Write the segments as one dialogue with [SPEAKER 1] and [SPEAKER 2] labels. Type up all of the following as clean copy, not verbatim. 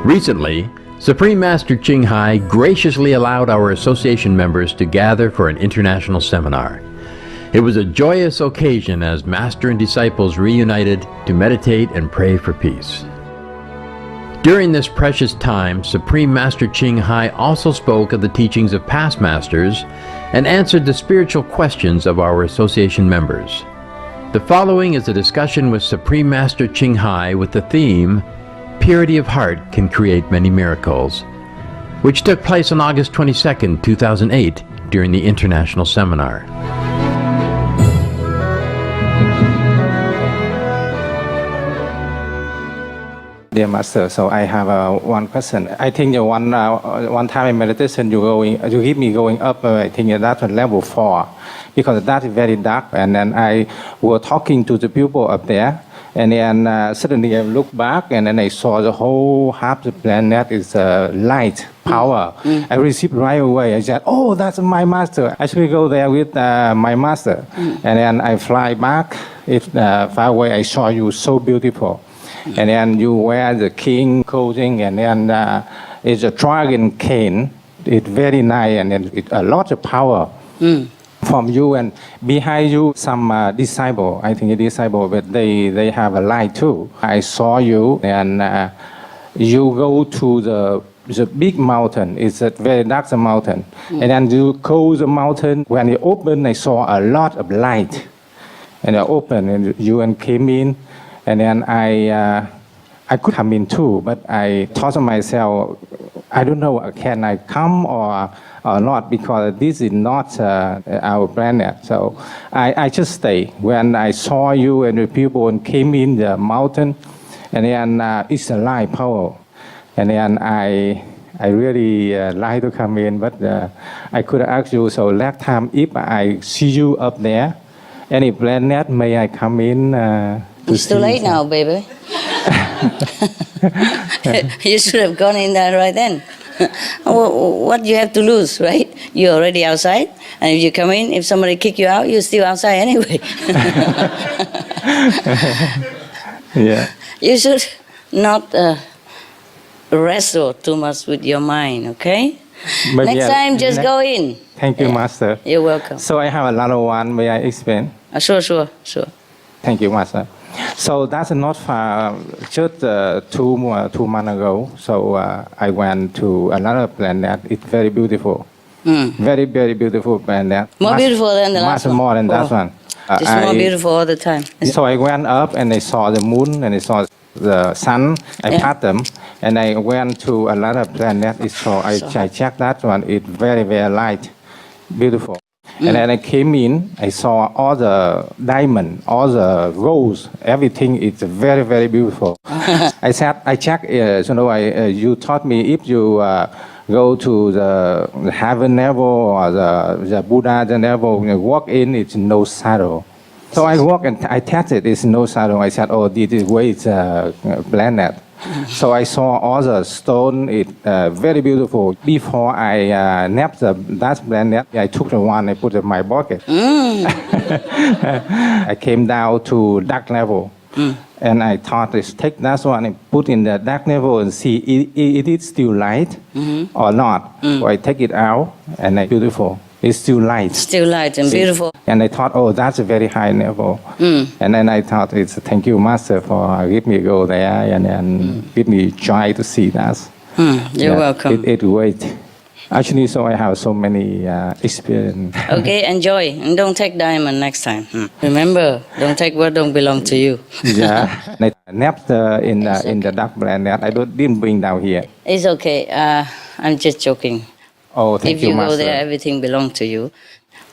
[SPEAKER 1] Recently, Supreme Master Ching graciously allowed our association members to gather for an international seminar. It was a joyous occasion as Master and disciples reunited to meditate and pray for peace. During this precious time, Supreme Master Ching also spoke of the teachings of past masters and answered the spiritual questions of our association members. The following is a discussion with Supreme Master Ching with the theme, Purity of Heart Can Create Many Miracles, which took place on August 22, 2008, during the International Seminar.
[SPEAKER 2] Dear Master, so I have one question. I think one time in meditation you keep me going up. I think that's level 4, because that is very dark. And then I was talking to the people up there. And then suddenly I looked back and then I saw the whole half the planet is light, power. I received right away. I said, oh, that's my master. I should go there with my master. And then I fly back. Far away, I saw you so beautiful. And then you wear the king clothing and then it's a dragon cane. It's very nice and then a lot of power. From you, and behind you some disciple, I think a disciple, but they have a light too. I saw you and you go to the big mountain. It's a very dark mountain. And then you close the mountain. When you open, I saw a lot of light. And I opened and you came in. And then I could come in too, but I thought to myself, I don't know, can I come or not, because this is not our planet. So I just stay. When I saw you and the people came in the mountain, and then it's a light power. And then I really like to come in, but I could ask you, so last time if I see you up there, any planet, may I come in?
[SPEAKER 3] It's too late now, baby. You should have gone in there right then. What do you have to lose, right? You're already outside, and if you come in, if somebody kick you out, you're still outside anyway.
[SPEAKER 2] Yeah.
[SPEAKER 3] You should not wrestle too much with your mind, okay?
[SPEAKER 2] But
[SPEAKER 3] Next time, just go in.
[SPEAKER 2] Thank you, Master.
[SPEAKER 3] You're welcome.
[SPEAKER 2] So I have another one. May I explain?
[SPEAKER 3] Sure.
[SPEAKER 2] Thank you, Master. So that's not far, just 2 months ago. So I went to another planet. It's very beautiful. Very, very beautiful planet.
[SPEAKER 3] More beautiful than the last one?
[SPEAKER 2] Much more than that one.
[SPEAKER 3] Just more beautiful all the time.
[SPEAKER 2] So I went up and I saw the moon and I saw the sun. I passed them and I went to another planet. So I checked that one. It's very, very light, beautiful. And then I came in, I saw all the diamond, all the rose, everything is very, very beautiful. I checked, you taught me if you go to the heaven level or the Buddha level, you walk in, it's no shadow. So I walk and I tested, it's no shadow. I said, oh, this is where it's a planet. So I saw all the stone, it's very beautiful. Before I napped that planet, I took the one, I put it in my pocket. I came down to dark level. And I thought, let's take that one and put in the dark level and see it is still light or not. So I take it out and it's beautiful. It's still light.
[SPEAKER 3] Still light and beautiful.
[SPEAKER 2] And I thought, oh, that's a very high level. And then I thought, it's thank you, Master, for give me go there and then give me joy to see that.
[SPEAKER 3] You're welcome.
[SPEAKER 2] It's great. Actually, so I have so many experience.
[SPEAKER 3] Okay, enjoy. And don't take diamond next time. Remember, don't take what don't belong to you.
[SPEAKER 2] Yeah. I napped in the dark planet. I didn't bring down here.
[SPEAKER 3] It's okay. I'm just joking.
[SPEAKER 2] Oh, thank
[SPEAKER 3] If
[SPEAKER 2] you,
[SPEAKER 3] you
[SPEAKER 2] Master.
[SPEAKER 3] go there, everything belongs to you.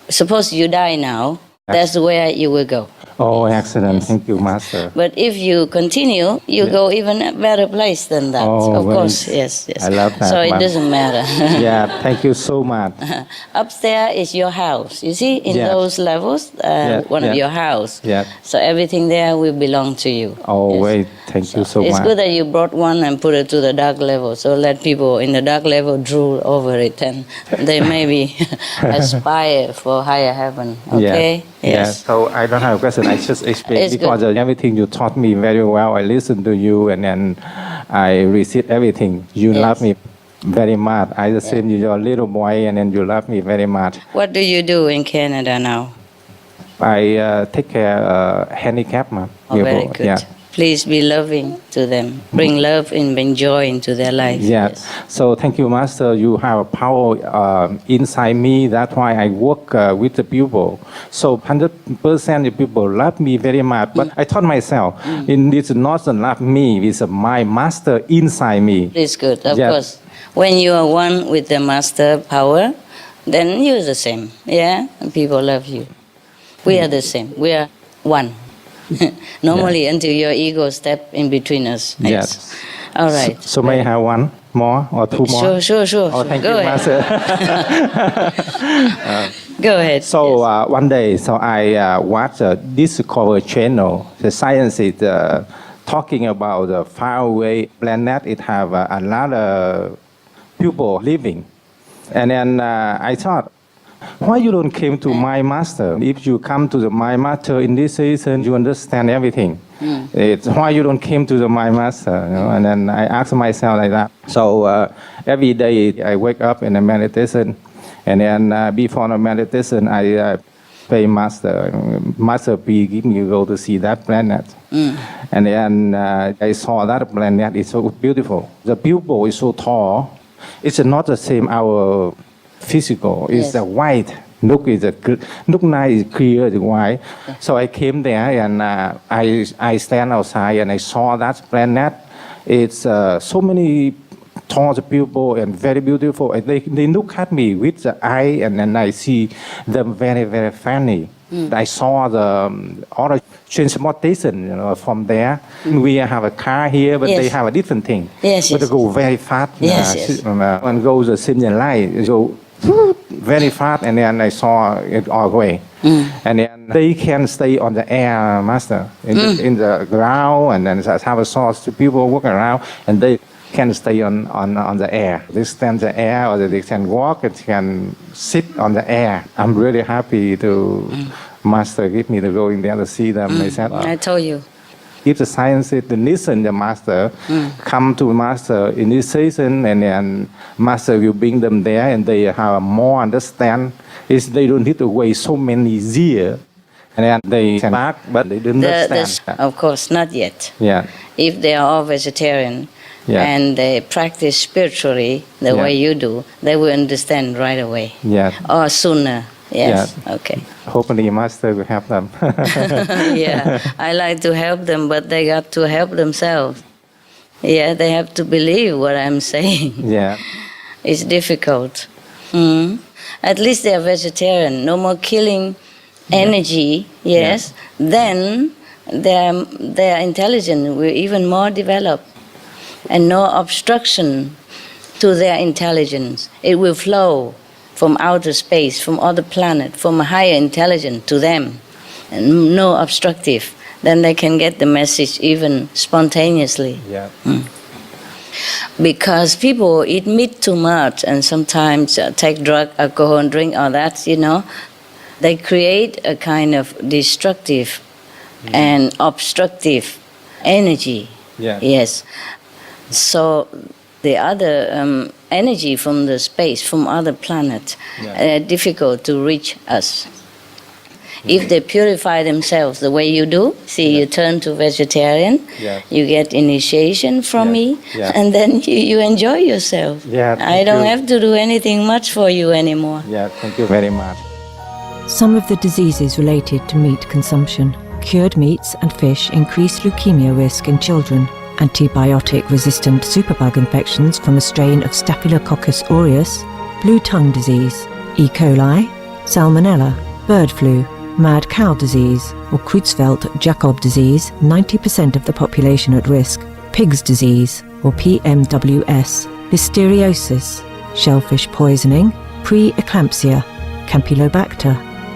[SPEAKER 3] Suppose you die now, that's where you will go.
[SPEAKER 2] Oh, excellent. Thank you, Master.
[SPEAKER 3] But if you continue, you go even a better place than that.
[SPEAKER 2] Oh,
[SPEAKER 3] of
[SPEAKER 2] well,
[SPEAKER 3] course, yes.
[SPEAKER 2] I love that,
[SPEAKER 3] So it
[SPEAKER 2] Ma'am.
[SPEAKER 3] doesn't matter.
[SPEAKER 2] Yeah, thank you so much.
[SPEAKER 3] Upstairs is your house. You see, in
[SPEAKER 2] Yes.
[SPEAKER 3] those levels, one of your house.
[SPEAKER 2] Yeah.
[SPEAKER 3] So everything there will belong to you.
[SPEAKER 2] Oh,
[SPEAKER 3] Yes.
[SPEAKER 2] wait. Thank you so
[SPEAKER 3] It's
[SPEAKER 2] much.
[SPEAKER 3] good that you brought one and put it to the dark level. So let people in the dark level drool over it, and they maybe aspire for higher heaven. Okay.
[SPEAKER 2] Yeah.
[SPEAKER 3] Yes.
[SPEAKER 2] So I don't have a question. I just explain
[SPEAKER 3] It's
[SPEAKER 2] because everything you taught me very well. I listened to you and then I receive everything. You
[SPEAKER 3] Yes.
[SPEAKER 2] love me very much. I just seen you, your little boy, and then you love me very much.
[SPEAKER 3] What do you do in Canada now?
[SPEAKER 2] I take care handicap, man.
[SPEAKER 3] Oh, very good.
[SPEAKER 2] Yeah.
[SPEAKER 3] Please be loving to them. Bring love and bring joy into their life.
[SPEAKER 2] Yes. So thank you, Master. You have a power inside me. That's why I work with the people. So 100% the people love me very much. But I thought myself, it's not love me. It's my Master inside me.
[SPEAKER 3] It's good, of
[SPEAKER 2] Yeah.
[SPEAKER 3] course. When you are one with the master power, then you're the same. Yeah? And people love you. We are the same. We are one. Normally, until your ego step in between us.
[SPEAKER 2] Yes.
[SPEAKER 3] All right.
[SPEAKER 2] So may I have one more or two more?
[SPEAKER 3] Sure.
[SPEAKER 2] Oh, thank
[SPEAKER 3] Go
[SPEAKER 2] you,
[SPEAKER 3] ahead.
[SPEAKER 2] Master.
[SPEAKER 3] Go ahead.
[SPEAKER 2] So
[SPEAKER 3] Yes.
[SPEAKER 2] one day, so I watched a Discovery channel. The science is talking about the faraway planet. It have a lot of people living, and then I thought, why you don't came to my master? If you come to the my master in this season, you understand everything. It's why you don't came to the my master, you know? And then I asked myself like that. So every day I wake up in a meditation, and then before the meditation I pray master, master please give me go to see that planet. And then I saw that planet. It's so beautiful. The pupil is so tall. It's not the same our physical. It's
[SPEAKER 3] Yes.
[SPEAKER 2] white. Look nice, is clear, is white. So I came there and I stand outside and I saw that planet. It's so many tall people and very beautiful. And they look at me with the eye and then I see them very, very funny. I saw all the transportation, from there. We have a car here, but
[SPEAKER 3] Yes.
[SPEAKER 2] they have a different thing.
[SPEAKER 3] Yes,
[SPEAKER 2] But
[SPEAKER 3] yes.
[SPEAKER 2] they go very fast.
[SPEAKER 3] Yes.
[SPEAKER 2] One goes the signal light, so very fast, and then I saw it all away. And then they can stay on the air, master, in the ground, and then have a source. People walk around, and they can stay on the air. They stand the air, or they can walk and can sit on the air. I'm really happy to master give me to go in there to see them. I said,
[SPEAKER 3] I told you.
[SPEAKER 2] if the science to listen the master, come to master in this season, and then master will bring them there, and they have more understand. They don't need to wait so many years, and then they can back, but they don't understand.
[SPEAKER 3] Of course, not yet.
[SPEAKER 2] Yeah,
[SPEAKER 3] If they are all vegetarian
[SPEAKER 2] Yeah.
[SPEAKER 3] and they practice spiritually the
[SPEAKER 2] Yeah.
[SPEAKER 3] way you do, they will understand right away.
[SPEAKER 2] yeah.
[SPEAKER 3] Or sooner. Yes. Okay.
[SPEAKER 2] Hopefully, master will help them.
[SPEAKER 3] Yeah. I like to help them, but they got to help themselves. Yeah, they have to believe what I'm saying.
[SPEAKER 2] Yeah,
[SPEAKER 3] It's difficult. At least they are vegetarian. No more killing energy. Yes. Then their intelligence will even more develop, and no obstruction to their intelligence. It will flow from outer space, from other planet, from a higher intelligence to them, and no obstructive. Then they can get the message even spontaneously.
[SPEAKER 2] yeah.
[SPEAKER 3] Because people eat meat too much and sometimes take drug, alcohol, and drink all that, they create a kind of destructive and obstructive energy.
[SPEAKER 2] Yeah.
[SPEAKER 3] Yes. So the other energy from the space, from other planets, difficult to reach us. If they purify themselves the way you do, see, you turn to vegetarian, you get initiation from me, and then you enjoy yourself. I don't have to do anything much for you anymore.
[SPEAKER 2] Yeah, thank you very much.
[SPEAKER 4] Some of the diseases related to meat consumption. Cured meats and fish increase leukemia risk in children. Antibiotic-resistant superbug infections from a strain of Staphylococcus aureus, blue tongue disease, E. coli, salmonella, bird flu, mad cow disease or Creutzfeldt-Jakob disease, 90% of the population at risk, pig's disease or PMWS, listeriosis, shellfish poisoning, pre-eclampsia, Campylobacter,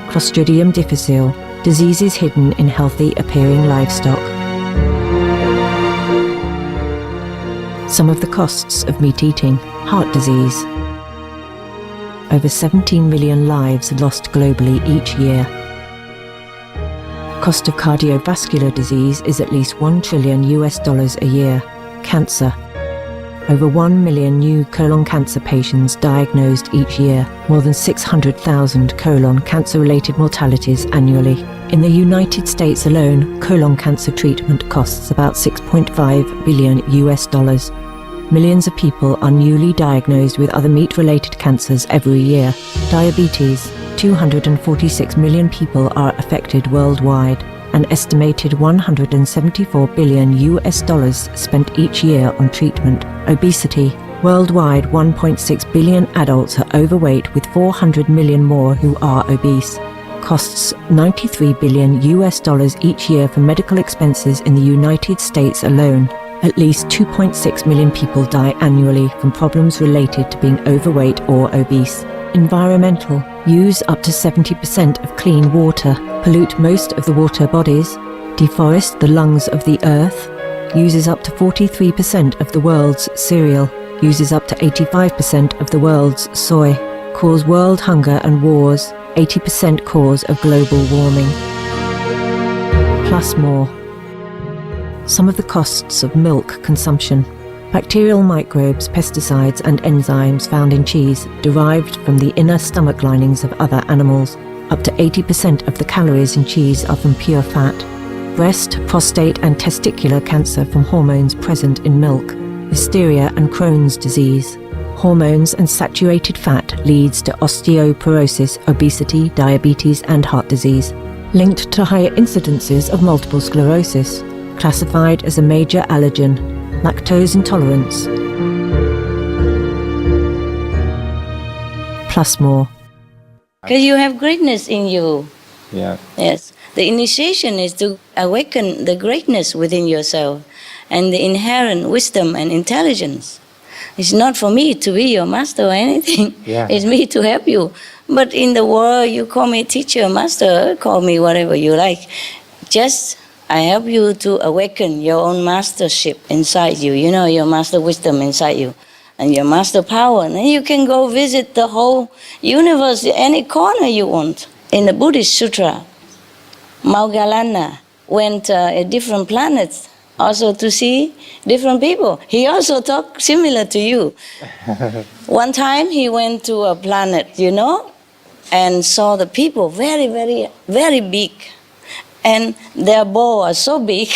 [SPEAKER 4] Clostridium difficile, diseases hidden in healthy appearing livestock. Some of the costs of meat eating. Heart disease. Over 17 million lives lost globally each year. Cost of cardiovascular disease is at least $1 trillion a year. Cancer. Over 1 million new colon cancer patients diagnosed each year, more than 600,000 colon cancer-related mortalities annually. In the United States alone, colon cancer treatment costs about $6.5 billion. Millions of people are newly diagnosed with other meat-related cancers every year. Diabetes. 246 million people are affected worldwide. An estimated $174 billion spent each year on treatment. Obesity. Worldwide, 1.6 billion adults are overweight, with 400 million more who are obese. Costs $93 billion each year for medical expenses in the United States alone. At least 2.6 million people die annually from problems related to being overweight or obese. Environmental. Use up to 70% of clean water. Pollute most of the water bodies. Deforest the lungs of the earth. Uses up to 43% of the world's cereal. Uses up to 85% of the world's soy. Cause world hunger and wars. 80% cause of global warming. Plus more. Some of the costs of milk consumption. Bacterial microbes, pesticides and enzymes found in cheese derived from the inner stomach linings of other animals. Up to 80% of the calories in cheese are from pure fat. Breast, prostate and testicular cancer from hormones present in milk. Listeria and Crohn's disease. Hormones and saturated fat leads to osteoporosis, obesity, diabetes and heart disease. Linked to higher incidences of multiple sclerosis. Classified as a major allergen. Lactose intolerance. Plus more.
[SPEAKER 3] Because you have greatness in you.
[SPEAKER 2] Yeah.
[SPEAKER 3] Yes. The initiation is to awaken the greatness within yourself and the inherent wisdom and intelligence. It's not for me to be your master or anything.
[SPEAKER 2] Yeah.
[SPEAKER 3] It's me to help you. But in the world, you call me teacher, master, call me whatever you like. Just I help you to awaken your own mastership inside you, you know, your master wisdom inside you, and your master power. And then you can go visit the whole universe, any corner you want. In the Buddhist Sutra, Moggallana went at different planets also to see different people. He also talked similar to you. One time he went to a planet, you know, and saw the people very, very, very big. And their bow are so big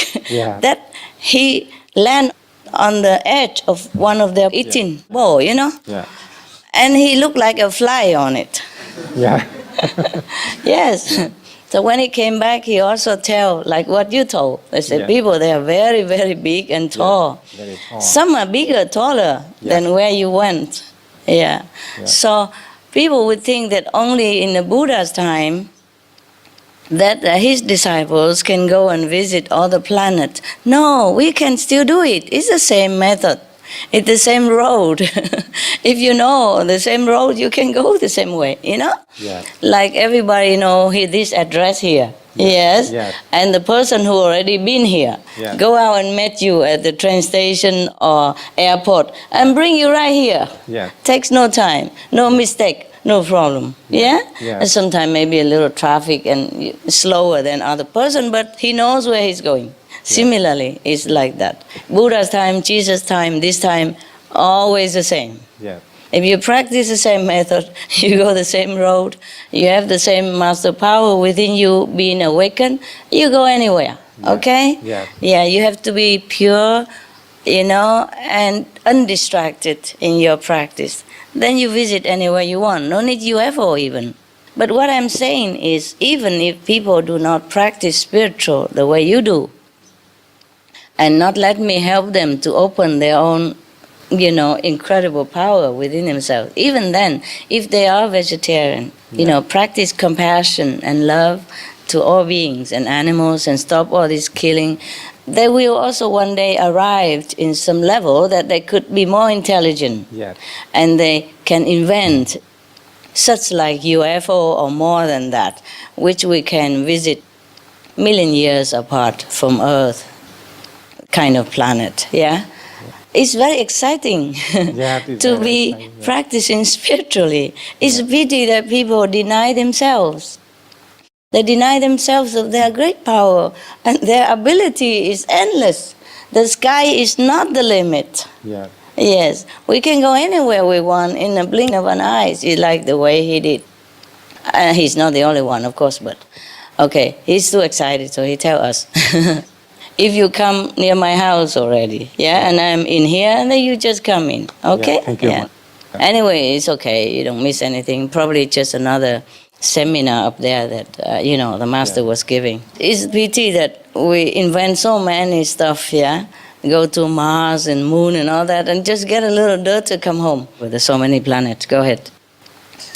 [SPEAKER 3] that he landed on the edge of one of their eating bow, you know?
[SPEAKER 2] Yeah.
[SPEAKER 3] And he looked like a fly on it.
[SPEAKER 2] Yeah.
[SPEAKER 3] Yes. So when he came back, he also tell, like what you told. They said, people, they are very, very big and tall.
[SPEAKER 2] Yeah, very tall.
[SPEAKER 3] Some are bigger, taller than where you went. Yeah. So people would think that only in the Buddha's time that his disciples can go and visit other planets. No, we can still do it. It's the same method. It's the same road. If you know the same road, you can go the same way, you know?
[SPEAKER 2] Yeah.
[SPEAKER 3] Like everybody know this address here. Yes.
[SPEAKER 2] Yeah.
[SPEAKER 3] And the person who already been here, go out and met you at the train station or airport and bring you right here.
[SPEAKER 2] Yeah.
[SPEAKER 3] Takes no time, no mistake. No problem. Yeah? And sometimes maybe a little traffic and slower than other person, but he knows where he's going. Similarly, it's like that. Buddha's time, Jesus' time, this time, always the same.
[SPEAKER 2] Yeah.
[SPEAKER 3] If you practice the same method, you go the same road, you have the same master power within you being awakened, you go anywhere, okay?
[SPEAKER 2] Yeah.
[SPEAKER 3] Yeah, you have to be pure, and undistracted in your practice. Then you visit anywhere you want, no need UFO even. But what I'm saying is, even if people do not practice spiritual the way you do, and not let me help them to open their own incredible power within themselves. Even then, if they are vegetarian, practice compassion and love to all beings and animals and stop all this killing, they will also one day arrive in some level that they could be more intelligent.
[SPEAKER 2] Yes.
[SPEAKER 3] And they can invent such like UFO or more than that, which we can visit million years apart from Earth kind of planet, yeah? It's very exciting to be practicing spiritually. It's a pity that people deny themselves. They deny themselves of their great power, and their ability is endless. The sky is not the limit.
[SPEAKER 2] Yeah.
[SPEAKER 3] Yes, we can go anywhere we want in a blink of an eye. It's like the way he did. He's not the only one, of course, but okay, he's too excited, so he tell us. If you come near my house already, and I'm in here, and then you just come in, okay?
[SPEAKER 2] Yeah, thank you.
[SPEAKER 3] Anyway, it's okay. You don't miss anything. Probably just another seminar up there that, the master was giving. It's a pity that we invent so many stuff, go to Mars and Moon and all that, and just get a little dirt to come home with so many planets. Go ahead.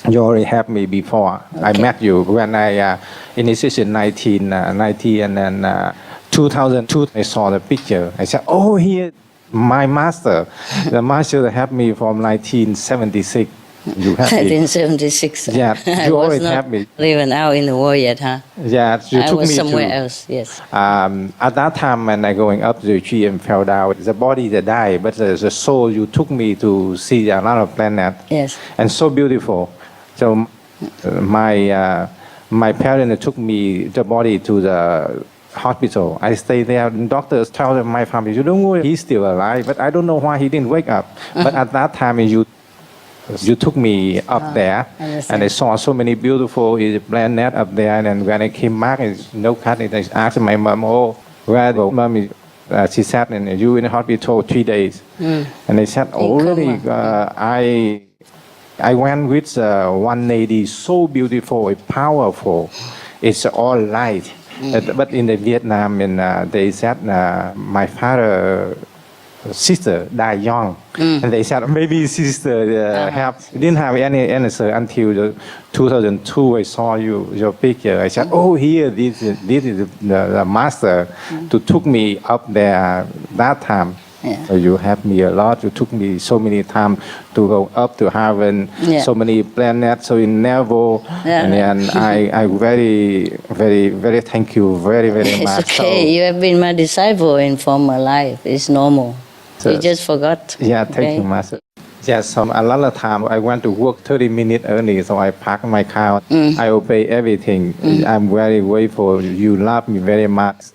[SPEAKER 2] You already have me before.
[SPEAKER 3] Okay.
[SPEAKER 2] I met you when I initiated 1990, and then 2002, I saw the picture. I said, oh, here, my master. The master that had me from 1976. You have me.
[SPEAKER 3] 1976.
[SPEAKER 2] Yeah,
[SPEAKER 3] I
[SPEAKER 2] you
[SPEAKER 3] was
[SPEAKER 2] already
[SPEAKER 3] not
[SPEAKER 2] have me.
[SPEAKER 3] living out in the world yet, huh?
[SPEAKER 2] Yeah, you
[SPEAKER 3] I
[SPEAKER 2] took
[SPEAKER 3] was
[SPEAKER 2] me
[SPEAKER 3] somewhere
[SPEAKER 2] to,
[SPEAKER 3] else, yes.
[SPEAKER 2] At that time, when I going up to the tree and fell down, the body that died, but the soul, you took me to see another planet.
[SPEAKER 3] Yes.
[SPEAKER 2] And so beautiful. So my parents took me, the body, to the hospital. I stayed there. Doctors tell my family, you don't worry, he's still alive. But I don't know why he didn't wake up. But at that time, you took me up there, and I saw so many beautiful planets up there. And then when I came back, no cut. I asked my mom, oh, where the mom is? She said, and you in the hospital 3 days. And I said, oh, really? I went with one lady, so beautiful, powerful. It's all light. But in the Vietnam, and they said my father, sister died young, and they said maybe sister didn't have any answer until 2002. I saw your picture. I said, oh, here, this is the master to took me up there that time.
[SPEAKER 3] Yeah.
[SPEAKER 2] So you helped me a lot. You took me so many times to go up to heaven, so many planets, so in Neville, and then I very, very, very thank you very, very much.
[SPEAKER 3] It's okay. So, you have been my disciple in former life. It's normal.
[SPEAKER 2] So,
[SPEAKER 3] you just forgot.
[SPEAKER 2] Yeah, thank you, Master. Yes, a lot of time I went to work 30 minutes early, so I park my car. I obey everything. I'm very grateful. You love me very much.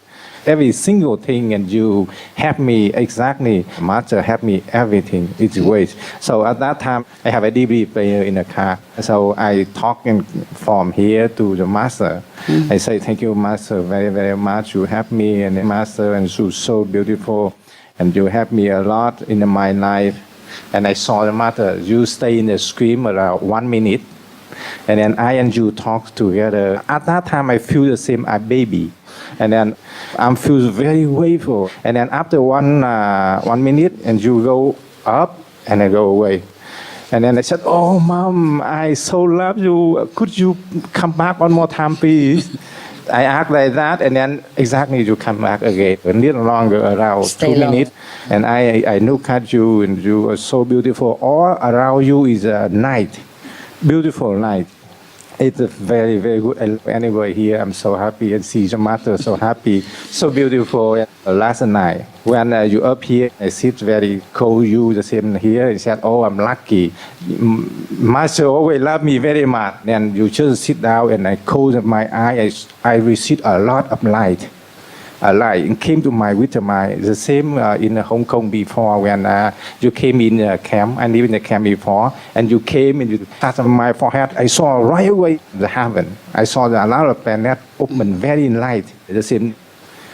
[SPEAKER 2] Every single thing, and you help me exactly. Master help me everything. It's great. So at that time, I have a DVD player in the car. So I talk from here to the master. I say, thank you, master, very, very much. You help me, and the master, and you so beautiful. And you help me a lot in my life. And I saw the master, you stay in the screen around 1 minute. And then I and you talk together. At that time, I feel the same as baby. And then I feel very grateful. And then after 1 minute, and you go up, and I go away. And then I said, oh, Mom, I so love you. Could you come back one more time, please? I asked like that, and then exactly you come back again. A little longer, around
[SPEAKER 3] Stay
[SPEAKER 2] 2
[SPEAKER 3] long.
[SPEAKER 2] minutes. And I look at you, and you are so beautiful. All around you is a night, beautiful night. It's a very, very good. And anyway, here I'm so happy, and see the master so happy, so beautiful. Last night, when you up here, I sit very cold. You the same here. I said, oh, I'm lucky. Master always love me very much. Then you just sit down, and I close my eyes. I receive a lot of light. light came to my with my the same in Hong Kong before when you came in camp. I live in the camp before, and you came and you touched my forehead. I saw right away the heaven. I saw the another planet open very light. The same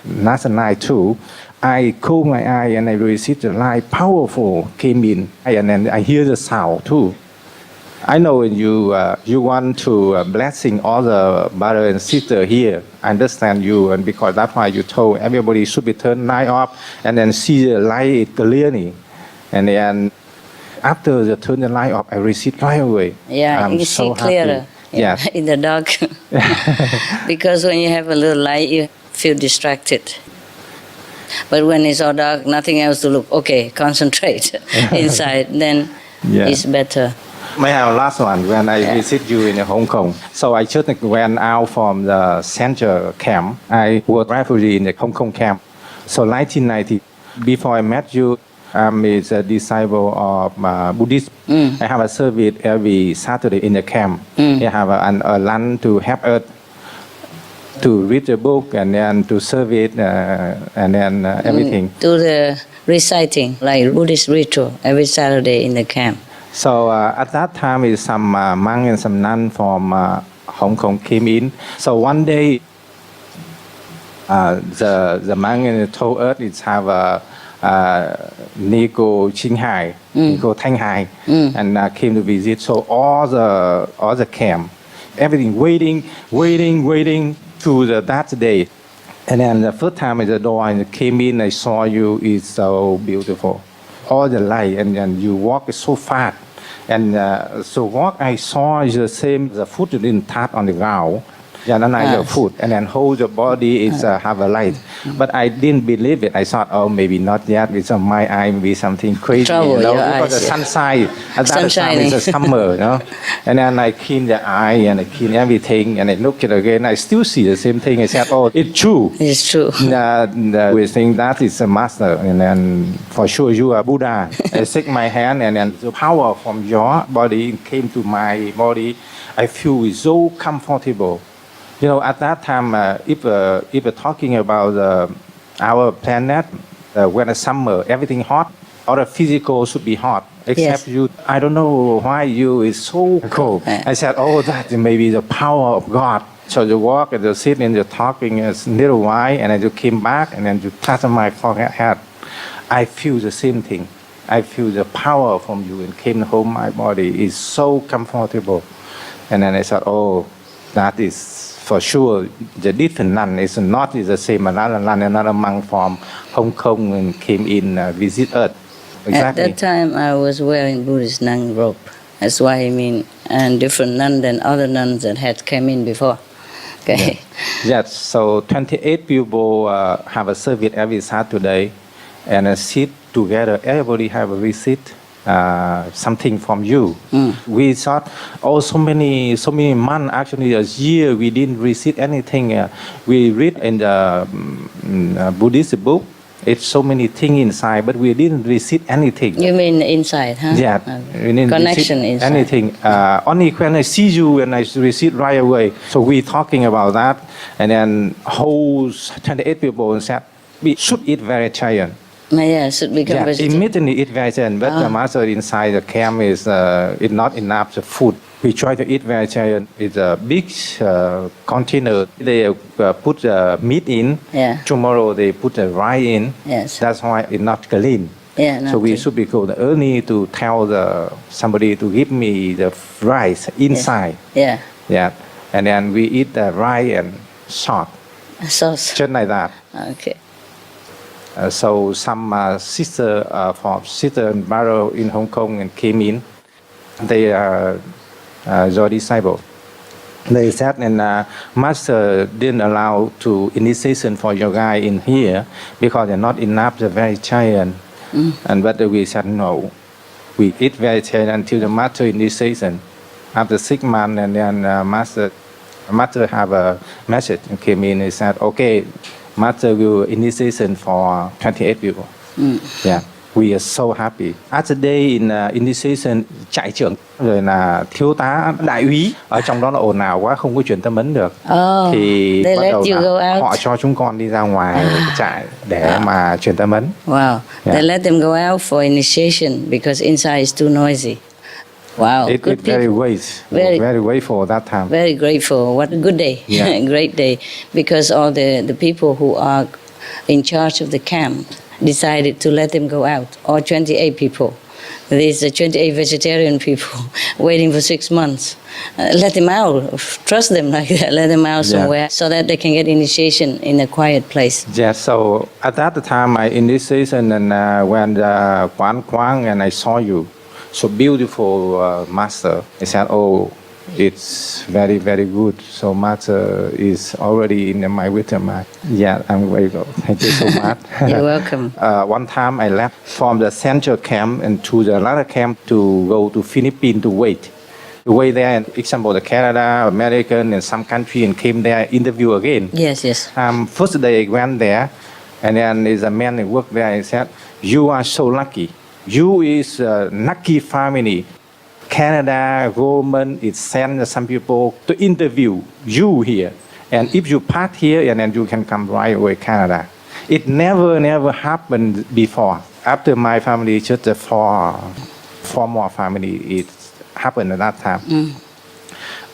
[SPEAKER 2] last night too. I close my eye and I received the light powerful came in, and then I hear the sound too. I know you want to blessing all the brother and sister here. I understand you, and because that's why you told everybody should be turn light off and then see the light clearly. And then after the turn the light off, I receive right away.
[SPEAKER 3] Yeah,
[SPEAKER 2] I'm
[SPEAKER 3] you
[SPEAKER 2] so
[SPEAKER 3] see clearer.
[SPEAKER 2] happy. Yes.
[SPEAKER 3] In the dark. Because when you have a little light, you feel distracted. But when it's all dark, nothing else to look. Okay, concentrate inside. Then it's better.
[SPEAKER 2] May I have last one when I visit you in Hong Kong. So I just went out from the central camp. I was refugee in the Hong Kong camp. So 1990, before I met you, I'm a disciple of Buddhist. I have a service every Saturday in the camp. I have a lunch to help Earth, to read the book and then to serve it and then everything.
[SPEAKER 3] Do the reciting, like Buddhist ritual, every Saturday in the camp.
[SPEAKER 2] So at that time, some monk and some nun from Hong Kong came in. So one day, the monk told us it's have a Nico Ching Nico Tang Hai, and came to visit. So all the camp, everything waiting to that day. And then the first time at the door I came in, I saw you. It's so beautiful. All the light, and then you walk so fast. And so what I saw is the same. The foot didn't touch on the ground. Yeah, and I the foot, and then hold the body is have a light. But I didn't believe it. I thought, oh, maybe not yet. It's on my eye, maybe something crazy.
[SPEAKER 3] Trouble,
[SPEAKER 2] because
[SPEAKER 3] eyes,
[SPEAKER 2] the sunshine. At that time it's a summer, And then I clean the eye and I clean everything, and I look at it again. I still see the same thing. I said, oh, it's true.
[SPEAKER 3] It's true.
[SPEAKER 2] We think that is a master, and then for sure you are Buddha. I shake my hand, and then the power from your body came to my body. I feel so comfortable. At that time, if we're talking about our planet, when it's summer, everything hot, all the physical should be hot, except you. I don't know why you is so cold. I said, oh, that may be the power of God. So you walk and you sit and you're talking a little while, and then you came back, and then you touch my forehead. I feel the same thing. I feel the power from you, and came home. My body is so comfortable, and then I said, oh, that is. For sure, the different nun is not the same. Another monk from Hong Kong and came in visit Earth. Exactly.
[SPEAKER 3] At that time, I was wearing Buddhist nun robe. That's why I mean, and different nun than other nuns that had come in before. Okay.
[SPEAKER 2] Yes. So 28 people have a service every Saturday, and sit together. Everybody have a visit. Something from you. We thought, oh, so many months, actually a year, we didn't receive anything. We read in the Buddhist book, it's so many things inside, but we didn't receive anything.
[SPEAKER 3] You mean inside, huh?
[SPEAKER 2] Yeah, we didn't
[SPEAKER 3] connection
[SPEAKER 2] receive
[SPEAKER 3] inside.
[SPEAKER 2] anything. Only when I see you and I receive right away. So we talking about that, and then whole 28 people said, we should eat vegetarian.
[SPEAKER 3] Yeah, should become vegetarian.
[SPEAKER 2] Immediately eat vegetarian, but the master inside the camp is not enough the food. We try to eat vegetarian. It's a big container. They put meat in.
[SPEAKER 3] Yeah.
[SPEAKER 2] Tomorrow they put the rice in.
[SPEAKER 3] Yes.
[SPEAKER 2] That's why it's not clean.
[SPEAKER 3] Yeah,
[SPEAKER 2] so we should be go early to tell somebody to give me the rice inside.
[SPEAKER 3] Yeah.
[SPEAKER 2] Yeah. And then we eat the rice and salt.
[SPEAKER 3] Sauce.
[SPEAKER 2] Just like that.
[SPEAKER 3] Okay.
[SPEAKER 2] So some sister and brother in Hong Kong and came in. They are your disciple. They said, and master didn't allow to initiation for your guy in here because they're not enough the vegetarian. And but we said no. We eat vegetarian until the master initiation. After 6 months, and then master have a message and came in. He said, okay. Master will initiation for 28 people. Yeah. We are so happy. At the day in initiation, trại trưởng rồi là thiếu tá đại úy ở trong đó là ồn ào quá không có truyền tâm ấn được. Thì
[SPEAKER 3] they
[SPEAKER 2] bắt
[SPEAKER 3] let
[SPEAKER 2] đầu
[SPEAKER 3] you
[SPEAKER 2] là
[SPEAKER 3] go out?
[SPEAKER 2] họ cho chúng con đi ra ngoài trại để mà truyền tâm ấn.
[SPEAKER 3] Wow.
[SPEAKER 2] Yeah.
[SPEAKER 3] They let them go out for initiation because inside is too noisy. Wow.
[SPEAKER 2] It
[SPEAKER 3] Good
[SPEAKER 2] very
[SPEAKER 3] people.
[SPEAKER 2] very grateful that time.
[SPEAKER 3] Very grateful. What a good day.
[SPEAKER 2] Yeah.
[SPEAKER 3] Great day. Because all the people who are in charge of the camp decided to let them go out. All 28 people. These are 28 vegetarian people waiting for 6 months. Let them out. Trust them like that. Let them out somewhere so that they can get initiation in a quiet place.
[SPEAKER 2] Yeah, so at that time I initiation and when Quán Quang and I saw you, so beautiful master. I said, oh, it's very, very good. So master is already in my wisdom. Yeah, I'm very good. Thank you so much.
[SPEAKER 3] You're welcome.
[SPEAKER 2] One time I left from the central camp and to the other camp to go to Philippines to wait. To wait there, and example, the Canada, American, and some country, and came there interview again.
[SPEAKER 3] Yes, yes.
[SPEAKER 2] First day I went there, and then there's a man that worked there. I said, "You are so lucky. You is a lucky family. Canada government is send some people to interview you here, and if you pass here, and then you can come right away Canada." It never happened before. After my family, just four more family, it happened at that time.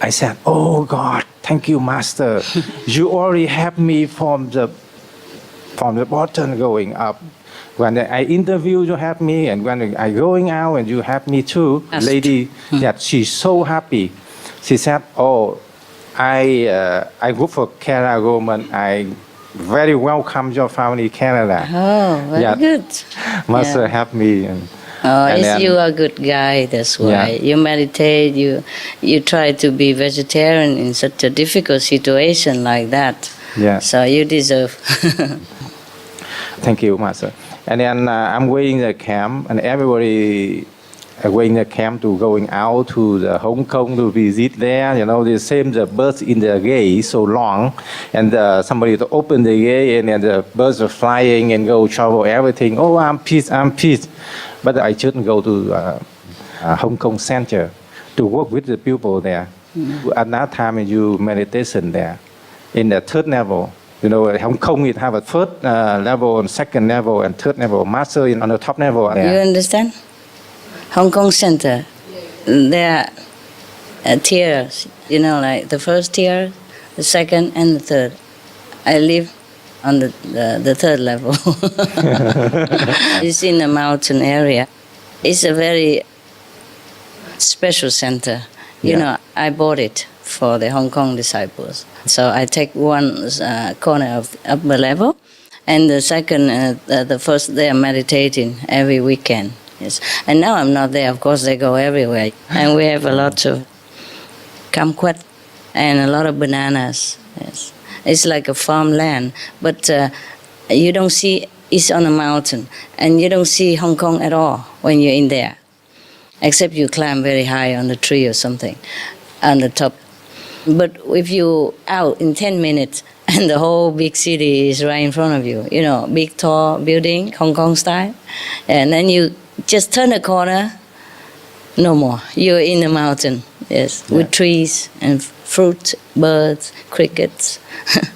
[SPEAKER 2] I said, "Oh God, thank you, Master. You already have me from the bottom going up. When I interview, you have me, and when I going out, and you have me too."
[SPEAKER 3] Yes.
[SPEAKER 2] Lady, that she's so happy. She said, "Oh, I work for Canada government. I very welcome your family, Canada."
[SPEAKER 3] Oh, very good.
[SPEAKER 2] Master help me.
[SPEAKER 3] Oh,
[SPEAKER 2] then-
[SPEAKER 3] you are a good guy. That's why
[SPEAKER 2] Yeah.
[SPEAKER 3] you meditate. You try to be vegetarian in such a difficult situation like that.
[SPEAKER 2] Yeah.
[SPEAKER 3] So you deserve.
[SPEAKER 2] Thank you, Master. And then I'm waiting the camp, and everybody waiting the camp to going out to the Hong Kong to visit there. You know, the same the birds in the gate so long, and somebody to open the gate, and then the birds are flying and go travel everything. Oh, I'm peace. But I shouldn't go to Hong Kong Center to work with the people there. At that time, you meditation there in the third level. You know, Hong Kong it have a first level and second level and third level. Master on the top level.
[SPEAKER 3] You understand? Hong Kong Center. There are tiers. You know, like the first tier, the second, and the third. I live on the third level. It's in a mountain area. It's a very special center. You know, I bought it for the Hong Kong disciples. So I take one corner of upper level, and the second, the first, they are meditating every weekend. Yes, and now I'm not there. Of course, they go everywhere, and we have a lot of kumquat and a lot of bananas. Yes, it's like a farmland, but you don't see. It's on a mountain, and you don't see Hong Kong at all when you're in there, except you climb very high on the tree or something, on the top. But if you out in 10 minutes and the whole big city is right in front of you, you know, big tall building, Hong Kong style, and then you just turn a corner, no more. You're in the mountain, yes, with trees and fruit, birds, crickets.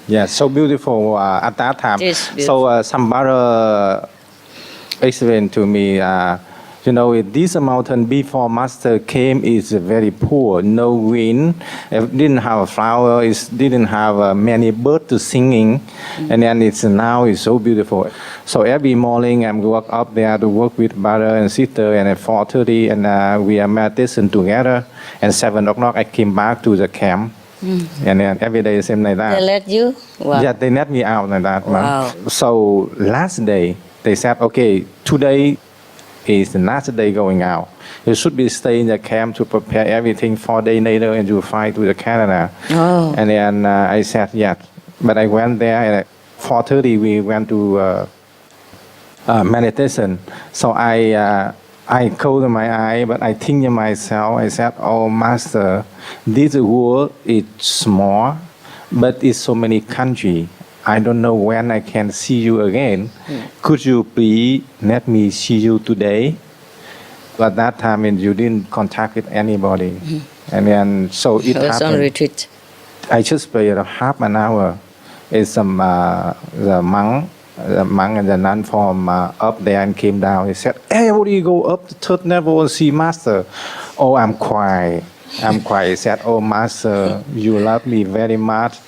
[SPEAKER 2] Yeah, so beautiful at that time.
[SPEAKER 3] It's beautiful.
[SPEAKER 2] So some brother explained to me, you know, this mountain before Master came is very poor, no wind, it didn't have a flower, it didn't have many birds to singing, and then now it's so beautiful. So every morning I'm walk up there to work with brother and sister, and at 4:30 and we are meditation together, and 7 o'clock I came back to the camp, and then every day same like that.
[SPEAKER 3] They let you? Wow.
[SPEAKER 2] Yeah, they let me out like that.
[SPEAKER 3] Wow.
[SPEAKER 2] So last day they said, okay, today is the last day going out. You should be staying in the camp to prepare everything. 4 days later, and you fly to the Canada.
[SPEAKER 3] Oh.
[SPEAKER 2] And then I said, yeah. But I went there, and at 4:30 we went to meditation. So I closed my eye, but I think to myself, I said, oh, Master, this world is small, but it's so many countries. I don't know when I can see you again. Could you please let me see you today? But that time you didn't contact with anybody. And then so it
[SPEAKER 3] It was on
[SPEAKER 2] happened.
[SPEAKER 3] retreat.
[SPEAKER 2] I just prayed half an hour. It's some the monk and the nun from up there and came down. He said, "Hey, what do you go up the third level and see Master?" Oh, I'm quiet. He said, "Oh, Master, you love me very much.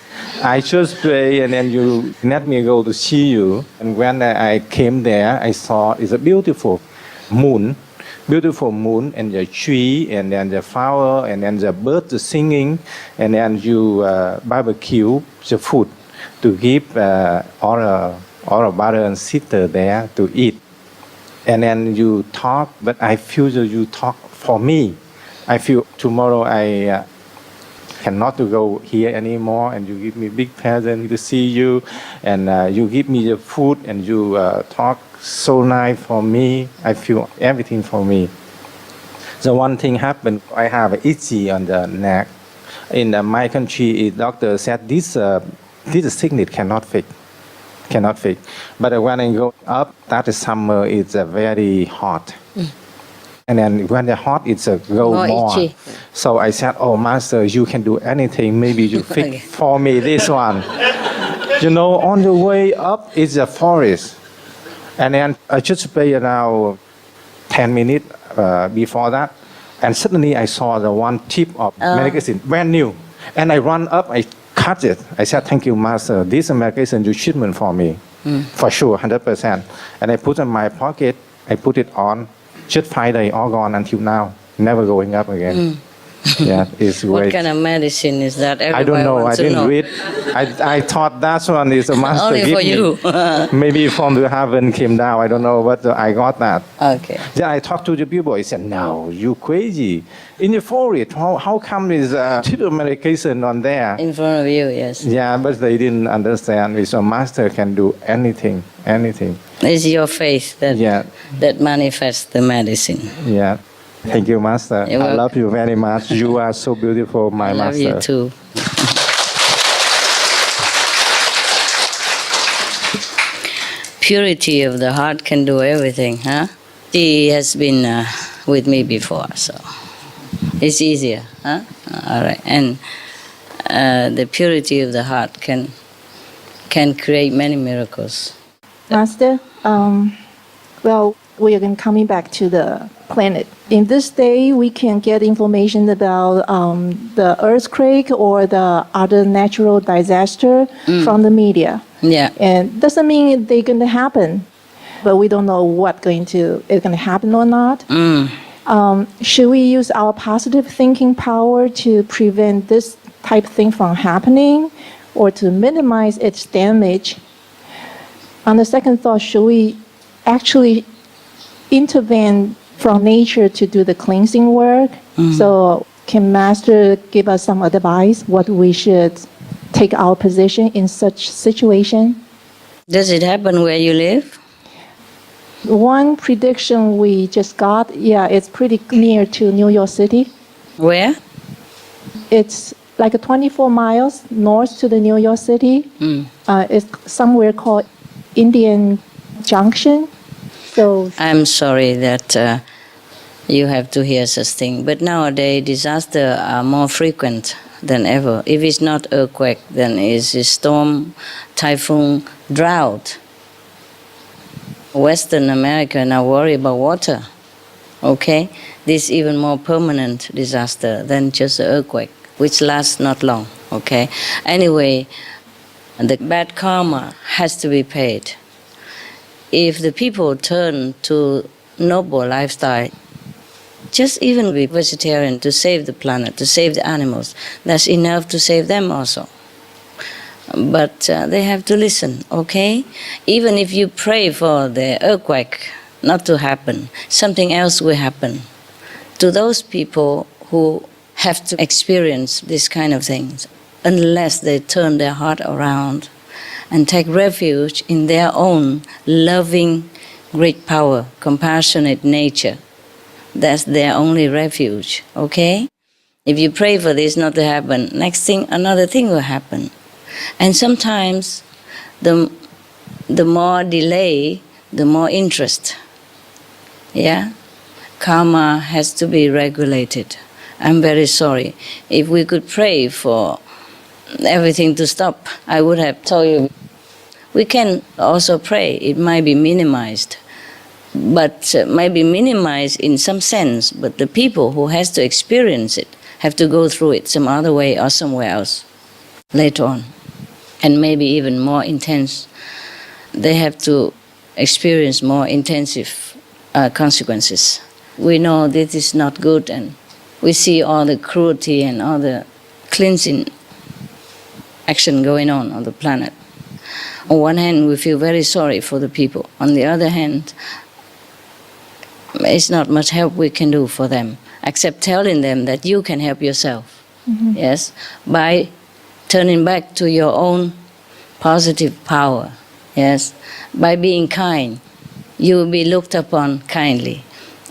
[SPEAKER 2] I just pray and then you let me go to see you." And when I came there, I saw it's a beautiful moon and the tree and then the flower and then the birds singing and then you barbecue the food to give all the brother and sister there to eat. And then you talk, but I feel that you talk for me. I feel tomorrow I cannot to go here anymore, and you give me big present to see you, and you give me the food, and you talk so nice for me. I feel everything for me. The one thing happened, I have itchy on the neck. In my country, doctor said this sickness cannot fix. But when I go up, that summer it's very hot. And then when the hot, it's go more.
[SPEAKER 3] Itchy.
[SPEAKER 2] So I said, "Oh, Master, you can do anything. Maybe you fix for me this one." On the way up is a forest. And then I just pray around 10 minutes before that. And suddenly I saw the one tip of medication, brand new. And I run up, I cut it. I said, "Thank you, Master. This medication you shipment for me. For sure, 100%. And I put in my pocket, I put it on. Just 5 days, all gone until now. Never going up again. Yeah, it's
[SPEAKER 3] What
[SPEAKER 2] great.
[SPEAKER 3] kind of medicine is that?
[SPEAKER 2] I don't know. I
[SPEAKER 3] wants to
[SPEAKER 2] didn't
[SPEAKER 3] know.
[SPEAKER 2] read. I thought that one is a master
[SPEAKER 3] Only
[SPEAKER 2] give
[SPEAKER 3] for
[SPEAKER 2] me.
[SPEAKER 3] you.
[SPEAKER 2] Maybe from the heaven came down. I don't know, but I got that.
[SPEAKER 3] Okay.
[SPEAKER 2] Then I talked to the people. He said, "No, you crazy. In the forest, how come is triple medication on there?"
[SPEAKER 3] In front of you, yes.
[SPEAKER 2] Yeah, but they didn't understand. So master can do anything.
[SPEAKER 3] It's your faith that
[SPEAKER 2] Yeah.
[SPEAKER 3] that manifests the medicine.
[SPEAKER 2] Yeah. Thank you, Master.
[SPEAKER 3] You're
[SPEAKER 2] I
[SPEAKER 3] welcome.
[SPEAKER 2] love you very much. You are so beautiful, my
[SPEAKER 3] I love
[SPEAKER 2] Master.
[SPEAKER 3] you too. Purity of the heart can do everything, huh? She has been with me before, so it's easier, huh? All right, and the purity of the heart can create many miracles.
[SPEAKER 5] Master, well, we are coming back to the planet. In this day, we can get information about the earthquake or the other natural disaster from the media.
[SPEAKER 3] Yeah.
[SPEAKER 5] And doesn't mean they're going to happen, but we don't know what's going to happen or not. Should we use our positive thinking power to prevent this type of thing from happening or to minimize its damage? On the second thought, should we actually intervene from nature to do the cleansing work? So can Master give us some advice what we should take our position in such situation?
[SPEAKER 3] Does it happen where you live?
[SPEAKER 5] One prediction we just got, it's pretty near to New York City.
[SPEAKER 3] Where?
[SPEAKER 5] It's like 24 miles north to the New York City. It's somewhere called Indian Junction. So
[SPEAKER 3] I'm sorry that you have to hear such thing. But nowadays, disasters are more frequent than ever. If it's not earthquake, then it's a storm, typhoon, drought. Western America now worry about water. Okay, this is even more permanent disaster than just an earthquake, which lasts not long. Okay, anyway, the bad karma has to be paid. If the people turn to noble lifestyle, just even be vegetarian to save the planet, to save the animals, that's enough to save them also. But they have to listen, okay? Even if you pray for the earthquake not to happen, something else will happen. To those people who have to experience these kind of things, unless they turn their heart around and take refuge in their own loving, great power, compassionate nature. That's their only refuge, okay? If you pray for this not to happen, next thing, another thing will happen. And sometimes the more delay, the more interest. Yeah? Karma has to be regulated. I'm very sorry. If we could pray for everything to stop, I would have told you. We can also pray. It might be minimized, but might be minimized in some sense, but the people who has to experience it have to go through it some other way or somewhere else later on, and maybe even more intense. They have to experience more intensive consequences. We know this is not good, and we see all the cruelty and all the cleansing action going on the planet. On one hand, we feel very sorry for the people. On the other hand, it's not much help we can do for them, except telling them that you can help yourself. Yes, by turning back to your own positive power. Yes, by being kind, you will be looked upon kindly.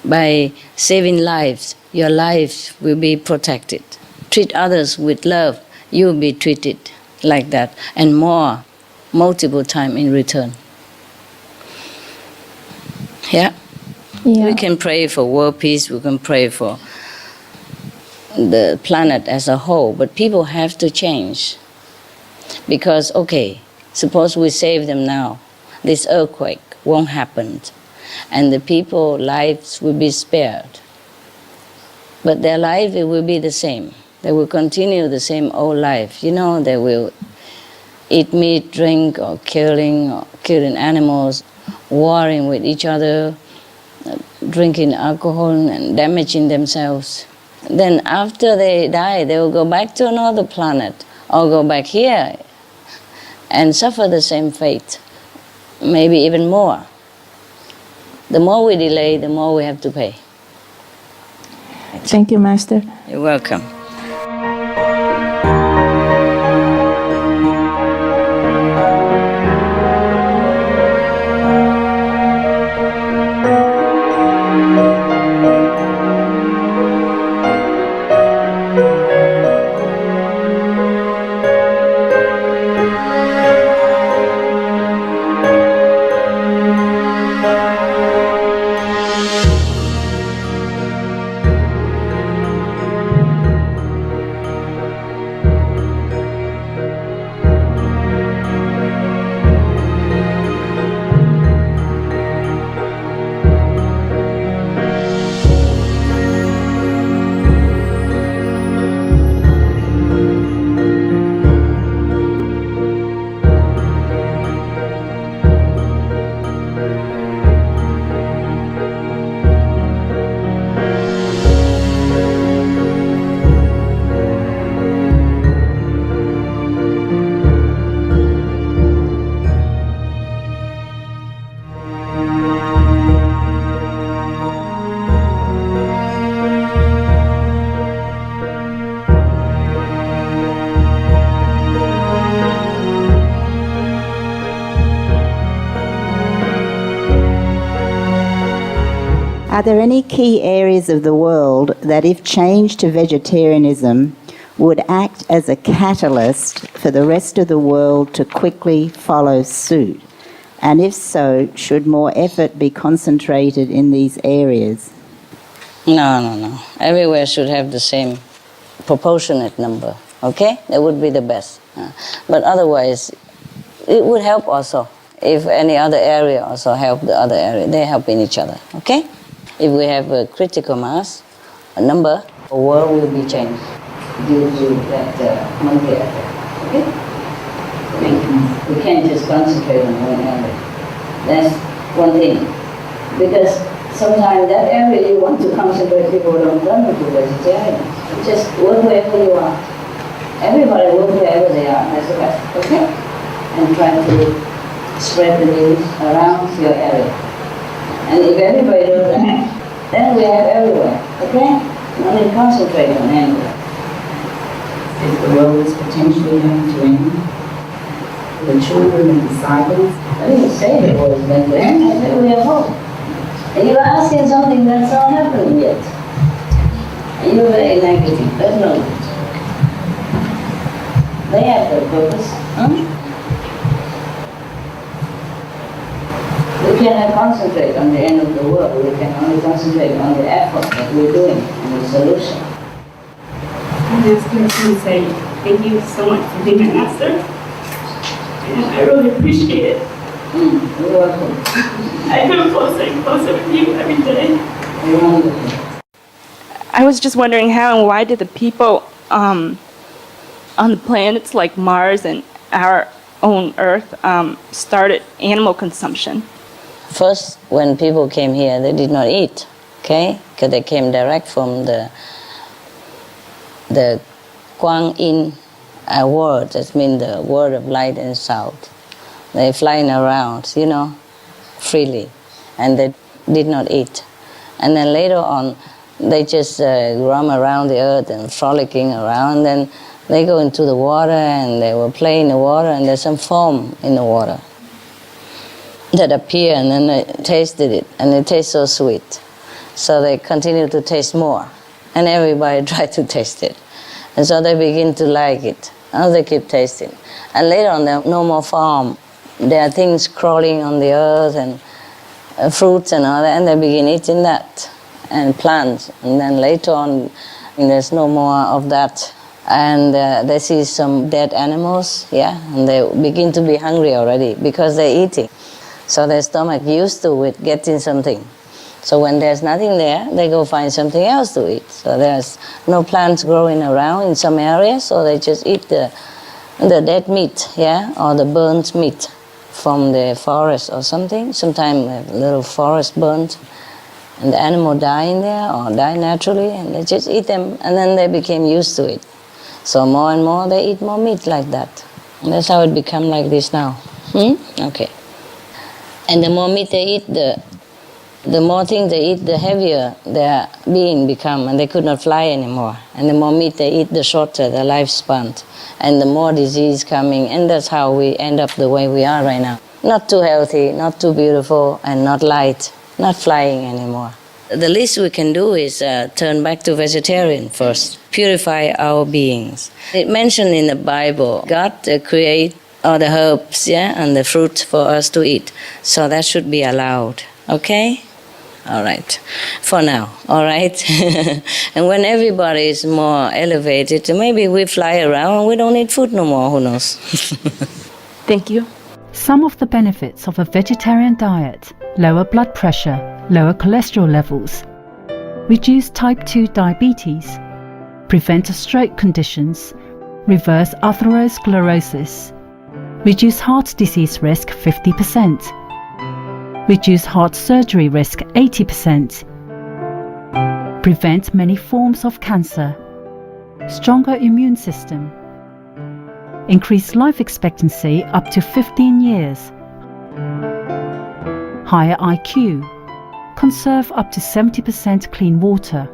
[SPEAKER 3] By saving lives, your life will be protected. Treat others with love, you will be treated like that, and more, multiple times in return. Yeah? We can pray for world peace, we can pray for the planet as a whole, but people have to change. Because, okay, suppose we save them now, this earthquake won't happen, and the people's lives will be spared. But their life, it will be the same. They will continue the same old life. You know, they will eat meat, drink, or killing animals, warring with each other, drinking alcohol and damaging themselves. Then after they die, they will go back to another planet or go back here and suffer the same fate, maybe even more. The more we delay, the more we have to pay.
[SPEAKER 5] Thank you, Master.
[SPEAKER 3] You're welcome.
[SPEAKER 6] Are there any key areas of the world that, if changed to vegetarianism, would act as a catalyst for the rest of the world to quickly follow suit? And if so, should more effort be concentrated in these areas?
[SPEAKER 3] No. Everywhere should have the same proportionate number, okay? That would be the best. But otherwise, it would help also. If any other area also help the other area, they help in each other, okay? If we have a critical mass, a number, the world will be changed due to that monkey effect, okay? We can't just concentrate on one area. That's one thing. Because sometimes that area you want to concentrate, people don't want to be vegetarian. You just work wherever you are. Everybody work wherever they are, that's the best, okay? And try to spread the news around your area. And if everybody does that, then we have everywhere, okay? No need to concentrate on anywhere.
[SPEAKER 6] If the world is potentially going to end, the children and disciples,
[SPEAKER 3] I didn't say the world is going to end, I said we have hope. And you're asking something that's not happening yet. And you're very negative, that's no good. They have their purpose. cannot concentrate on the end of the world. We can only concentrate on the effort that we're doing and the solution.
[SPEAKER 7] I just want to say thank you so much for being my master. And I really appreciate it.
[SPEAKER 3] You're welcome.
[SPEAKER 7] I feel closer and closer with you every day.
[SPEAKER 3] You're wonderful.
[SPEAKER 7] I was just wondering how and why did the people on the planets like Mars and our own Earth started animal consumption?
[SPEAKER 3] First, when people came here, they did not eat, okay? Because they came direct from the Quang Yin world, that means the world of light and sound. They flying around, freely, and they did not eat. And then later on, they just roam around the earth and frolicking around. Then they go into the water and they will play in the water, and there's some foam in the water that appear, and then they tasted it, and it tastes so sweet. So they continue to taste more, and everybody tried to taste it. And so they begin to like it, and they keep tasting. And later on, there's no more foam. There are things crawling on the earth and fruits and all that, and they begin eating that, and plants. And then later on, there's no more of that. And they see some dead animals, and they begin to be hungry already because they're eating. So their stomach used to it getting something. So when there's nothing there, they go find something else to eat. So there's no plants growing around in some areas, so they just eat the dead meat, or the burnt meat from the forest or something. Sometimes a little forest burnt, and the animal die in there or die naturally, and they just eat them, and then they became used to it. So more and more, they eat more meat like that. And that's how it become like this now. Okay. And the more meat they eat, the more things they eat, the heavier their being become, and they could not fly anymore. And the more meat they eat, the shorter their lifespan, and the more disease coming, and that's how we end up the way we are right now. Not too healthy, not too beautiful, and not light, not flying anymore. The least we can do is turn back to vegetarian first, purify our beings. It mentioned in the Bible, God create all the herbs, and the fruits for us to eat. So that should be allowed, okay? All right, for now, all right? And when everybody is more elevated, maybe we fly around and we don't need food no more, who knows?
[SPEAKER 7] Thank you.
[SPEAKER 8] Some of the benefits of a vegetarian diet: lower blood pressure, lower cholesterol levels, reduce type 2 diabetes, prevent stroke conditions, reverse atherosclerosis, reduce heart disease risk 50%, reduce heart surgery risk 80%, prevent many forms of cancer, stronger immune system, increase life expectancy up to 15 years, higher IQ, conserve up to 70% clean water,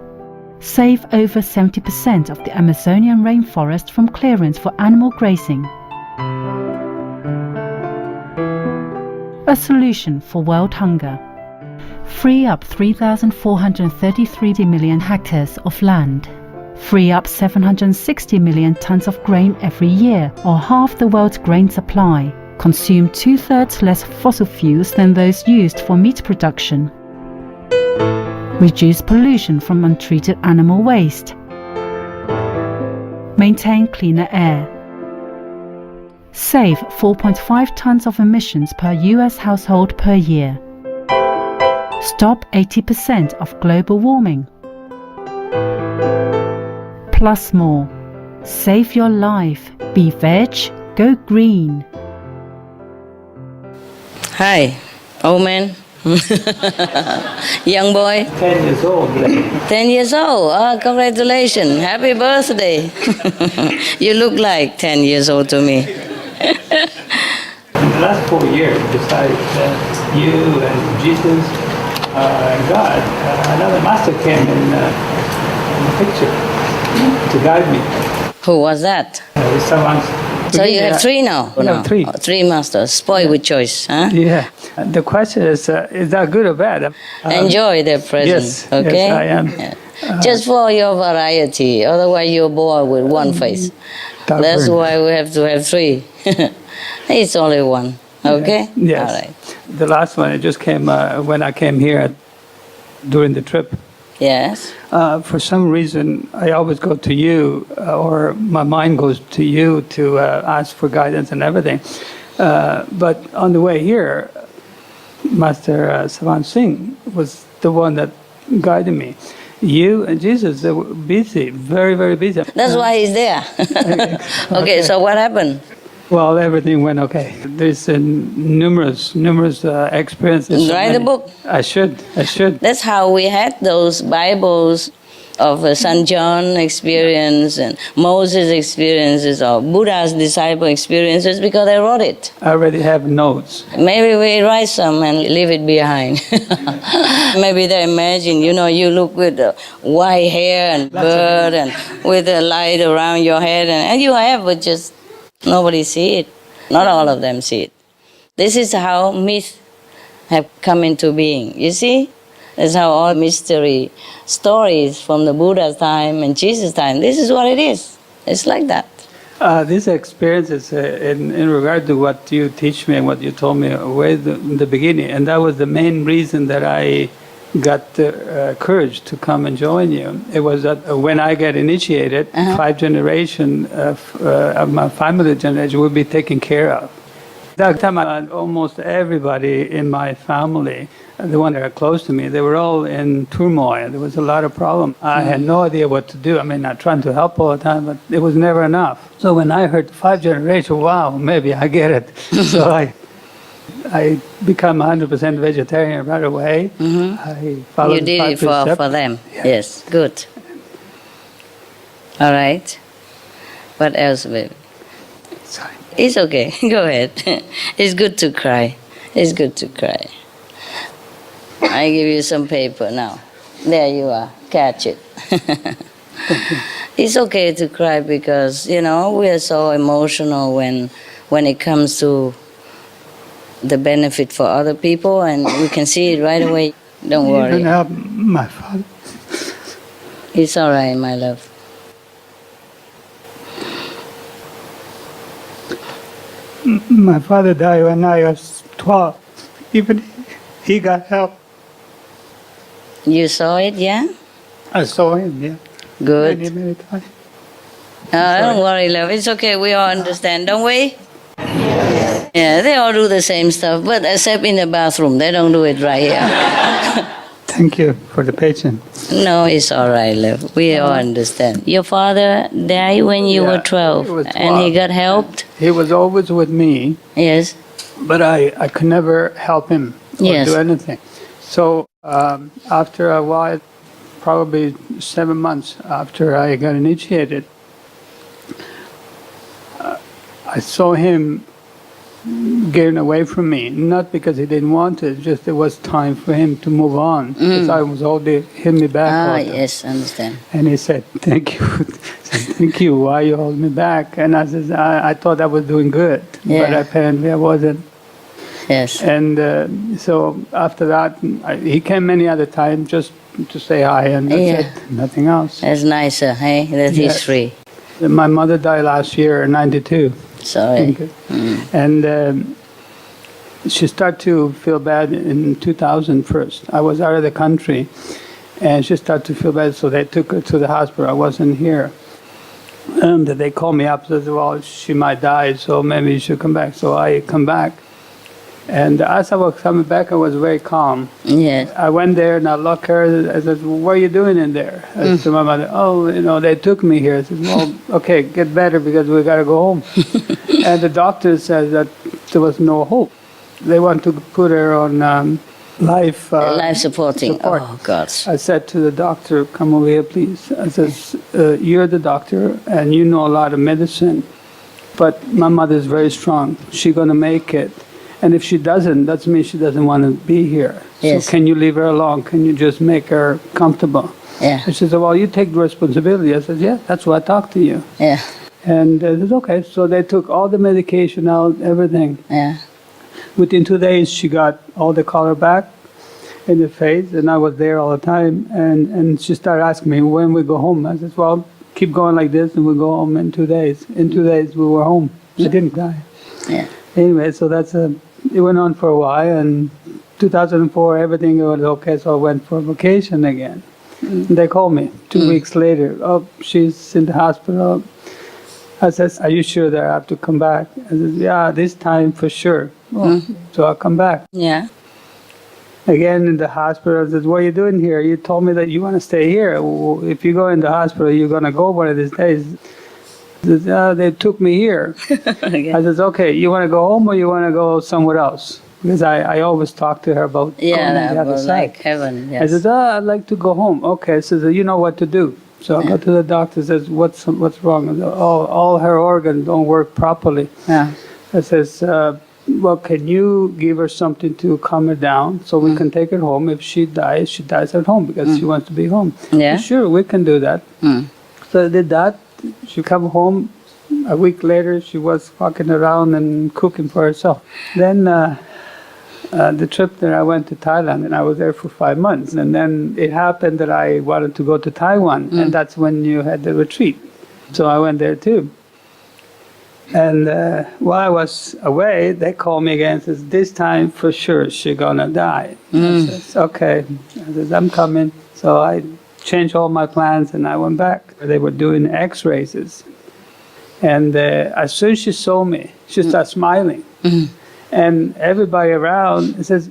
[SPEAKER 8] save over 70% of the Amazonian rainforest from clearance for animal grazing. A solution for world hunger. Free up 3,433 million hectares of land. Free up 760 million tons of grain every year, or half the world's grain supply. Consume 2/3 less fossil fuels than those used for meat production. Reduce pollution from untreated animal waste. Maintain cleaner air. Save 4.5 tons of emissions per US household per year. Stop 80% of global warming. Plus more. Save your life. Be veg, go green.
[SPEAKER 3] Hi, old man. Young boy.
[SPEAKER 2] 10 years old.
[SPEAKER 3] 10 years old. Oh, congratulations. Happy birthday. You look like 10 years old to me.
[SPEAKER 2] In the last 4 years, besides you and Jesus and God, another master came in the picture to guide me.
[SPEAKER 3] Who was that?
[SPEAKER 2] Someone's
[SPEAKER 3] So you have three now?
[SPEAKER 2] We have three.
[SPEAKER 3] Oh, three masters. Spoiled with choice, huh?
[SPEAKER 2] Yeah. The question is that good or bad?
[SPEAKER 3] Enjoy their presence,
[SPEAKER 2] yes,
[SPEAKER 3] okay?
[SPEAKER 2] yes, I am.
[SPEAKER 3] Yeah. Just for your variety, otherwise you're bored with one face. That's why we have to have three. It's only one. Okay?
[SPEAKER 9] Yes.
[SPEAKER 3] All right.
[SPEAKER 9] The last one, it just came when I came here during the trip.
[SPEAKER 3] Yes.
[SPEAKER 9] For some reason, I always go to you, or my mind goes to you to ask for guidance and everything. But on the way here, Master Savan Singh was the one that guided me. You and Jesus, they were busy, very, very busy.
[SPEAKER 3] That's why he's there. Okay, so what happened?
[SPEAKER 9] Well, everything went okay. There's numerous experiences.
[SPEAKER 3] Write the book.
[SPEAKER 9] I should.
[SPEAKER 3] That's how we had those Bibles of St. John experience and Moses experiences or Buddha's disciple experiences because I wrote it.
[SPEAKER 9] I already have notes.
[SPEAKER 3] Maybe we write some and leave it behind. Maybe they imagine, you look with white hair and bird and with a light around your head and you have, but just nobody see it. Not all of them see it. This is how myths have come into being. You see? That's how all mystery stories from the Buddha's time and Jesus' time, this is what it is. It's like that.
[SPEAKER 9] These experiences in regard to what you teach me and what you told me way in the beginning, and that was the main reason that I got the courage to come and join you. It was that when I get initiated, 5 generations of my family generation will be taken care of. That time, almost everybody in my family, the ones that are close to me, they were all in turmoil. There was a lot of problems. I had no idea what to do. I mean, not trying to help all the time, but it was never enough. So when I heard 5 generations, wow, maybe I get it. So I become 100% vegetarian right away. I followed
[SPEAKER 3] You did it for them.
[SPEAKER 9] Yeah.
[SPEAKER 3] Yes, good. All right. What else, baby?
[SPEAKER 9] Sorry.
[SPEAKER 3] It's okay. Go ahead. It's good to cry. It's good to cry. I give you some paper now. There you are. Catch it. It's okay to cry because, we are so emotional when it comes to the benefit for other people and we can see it right away. Don't worry.
[SPEAKER 9] Even help my father.
[SPEAKER 3] It's all right, my love.
[SPEAKER 9] My father died when I was 12. Even he got help.
[SPEAKER 3] You saw it, yeah?
[SPEAKER 9] I saw him, yeah.
[SPEAKER 3] Good.
[SPEAKER 9] Many times.
[SPEAKER 3] Don't worry, love. It's okay. We all understand, don't we? Yeah, they all do the same stuff, but except in the bathroom. They don't do it right here.
[SPEAKER 9] Thank you for the patience.
[SPEAKER 3] No, it's all right, love. We all understand. Your father died when you were 12,
[SPEAKER 9] he was
[SPEAKER 3] and he
[SPEAKER 9] 12.
[SPEAKER 3] got helped?
[SPEAKER 9] He was always with me,
[SPEAKER 3] Yes.
[SPEAKER 9] but I could never help him or
[SPEAKER 3] Yes.
[SPEAKER 9] do anything. So after a while, probably 7 months after I got initiated, I saw him getting away from me, not because he didn't want to, just it was time for him to move on. Because I was holding me back. all the time.
[SPEAKER 3] Yes, understand.
[SPEAKER 9] And he said, "Thank you." Said, "Thank you. Why you hold me back?" And I said, "I thought I was doing good, but
[SPEAKER 3] Yeah.
[SPEAKER 9] apparently I wasn't."
[SPEAKER 3] Yes.
[SPEAKER 9] And so after that, he came many other times just to say hi, and that's it, nothing else.
[SPEAKER 3] That's nicer, hey? That he's
[SPEAKER 9] Yes.
[SPEAKER 3] free.
[SPEAKER 9] My mother died last year, 92.
[SPEAKER 3] Sorry.
[SPEAKER 9] And she started to feel bad in 2000 first. I was out of the country, and she started to feel bad, so they took her to the hospital. I wasn't here. And they called me up and said, well, she might die, so maybe you should come back. So I come back. And as I was coming back, I was very calm.
[SPEAKER 3] Yes.
[SPEAKER 9] I went there and I looked her. I said, well, "What are you doing in there?" I said to my mother, "Oh, they took me here." I said, "Well, okay, get better because we got to go home." And the doctor said that there was no hope. They want to put her on life
[SPEAKER 3] supporting.
[SPEAKER 9] support.
[SPEAKER 3] Oh, God.
[SPEAKER 9] I said to the doctor, "Come over here, please." I said, "You're the doctor and you know a lot of medicine, but my mother is very strong. She's going to make it. And if she doesn't, that means she doesn't want to be here.
[SPEAKER 3] Yes.
[SPEAKER 9] So can you leave her alone? Can you just make her comfortable?"
[SPEAKER 3] Yeah.
[SPEAKER 9] And she said, "Well, you take the responsibility." I said, "Yeah, that's why I talked to you."
[SPEAKER 3] Yeah.
[SPEAKER 9] And they said, "Okay." So they took all the medication out, everything.
[SPEAKER 3] Yeah.
[SPEAKER 9] Within 2 days, she got all the color back in the face, and I was there all the time. And she started asking me, when we go home? I said, "Well, keep going like this, and we'll go home in 2 days." In 2 days, we were home. She didn't die.
[SPEAKER 3] Yeah.
[SPEAKER 9] Anyway, so that's it went on for a while, and 2004, everything was okay, so I went for vacation again. They called me 2 weeks later. Oh, she's in the hospital. I said, are you sure that I have to come back? I said, yeah, this time for sure. Oh, so I'll come back.
[SPEAKER 3] Yeah.
[SPEAKER 9] Again in the hospital, I said, what are you doing here? You told me that you want to stay here. If you go in the hospital, you're going to go one of these days. I said, they took me here.
[SPEAKER 3] Okay.
[SPEAKER 9] I said, okay, you want to go home or you want to go somewhere else? Because I always talk to her about going to the other
[SPEAKER 3] was
[SPEAKER 9] side.
[SPEAKER 3] like heaven. Yes.
[SPEAKER 9] I said, I'd like to go home. Okay, so you know what to do. So I go to the doctor, says, what's wrong? I said, all her organs don't work properly.
[SPEAKER 3] Yeah.
[SPEAKER 9] I says, well, can you give her something to calm her down so we can take her home? If she dies at home because she wants to be home.
[SPEAKER 3] Yeah.
[SPEAKER 9] Sure, we can do that. So I did that. She come home. A week later, she was walking around and cooking for herself. Then the trip that I went to Thailand, and I was there for 5 months. And then it happened that I wanted to go to Taiwan, and that's when you had the retreat. So I went there too. And while I was away, they called me again and says, this time for sure she's gonna die. I says, okay. I says, I'm coming. So I changed all my plans and I went back. They were doing X-rays. And as soon as she saw me, she started smiling. And everybody around says,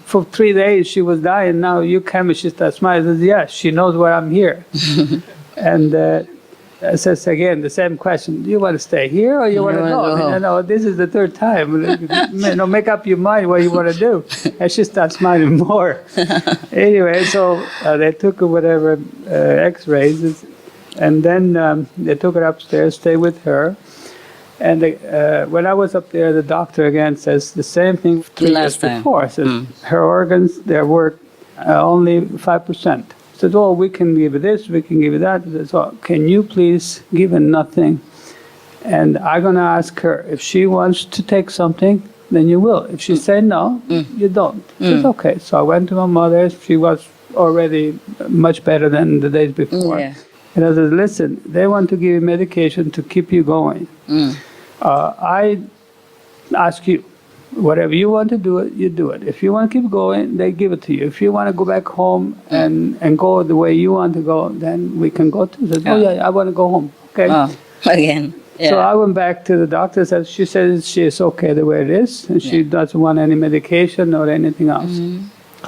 [SPEAKER 9] for 3 days she was dying, now you came and she started smiling. I says, yes, she knows why I'm here. And I says again, the same question, do you want to stay here or you want to go? No, this is the third time. Make up your mind what you want to do. And she starts smiling more. Anyway, so they took her whatever X-rays, and then they took her upstairs, stayed with her. And when I was up there, the doctor again says the same thing 3 years before. Says her organs, their work only 5%. Said, oh, we can give you this, we can give you that. Says, oh, can you please give her nothing? And I'm going to ask her, if she wants to take something, then you will. If she said no, you don't. Says, okay. So I went to my mother. She was already much better than the days before.
[SPEAKER 3] Yeah.
[SPEAKER 9] And I said, listen, they want to give you medication to keep you going. I ask you, whatever you want to do it, you do it. If you want to keep going, they give it to you. If you want to go back home and go the way you want to go, then we can go too. Says, oh yeah, I want to go home. Okay.
[SPEAKER 3] Again. Yeah.
[SPEAKER 9] So I went back to the doctor. She says she is okay the way it is, and she doesn't want any medication or anything else.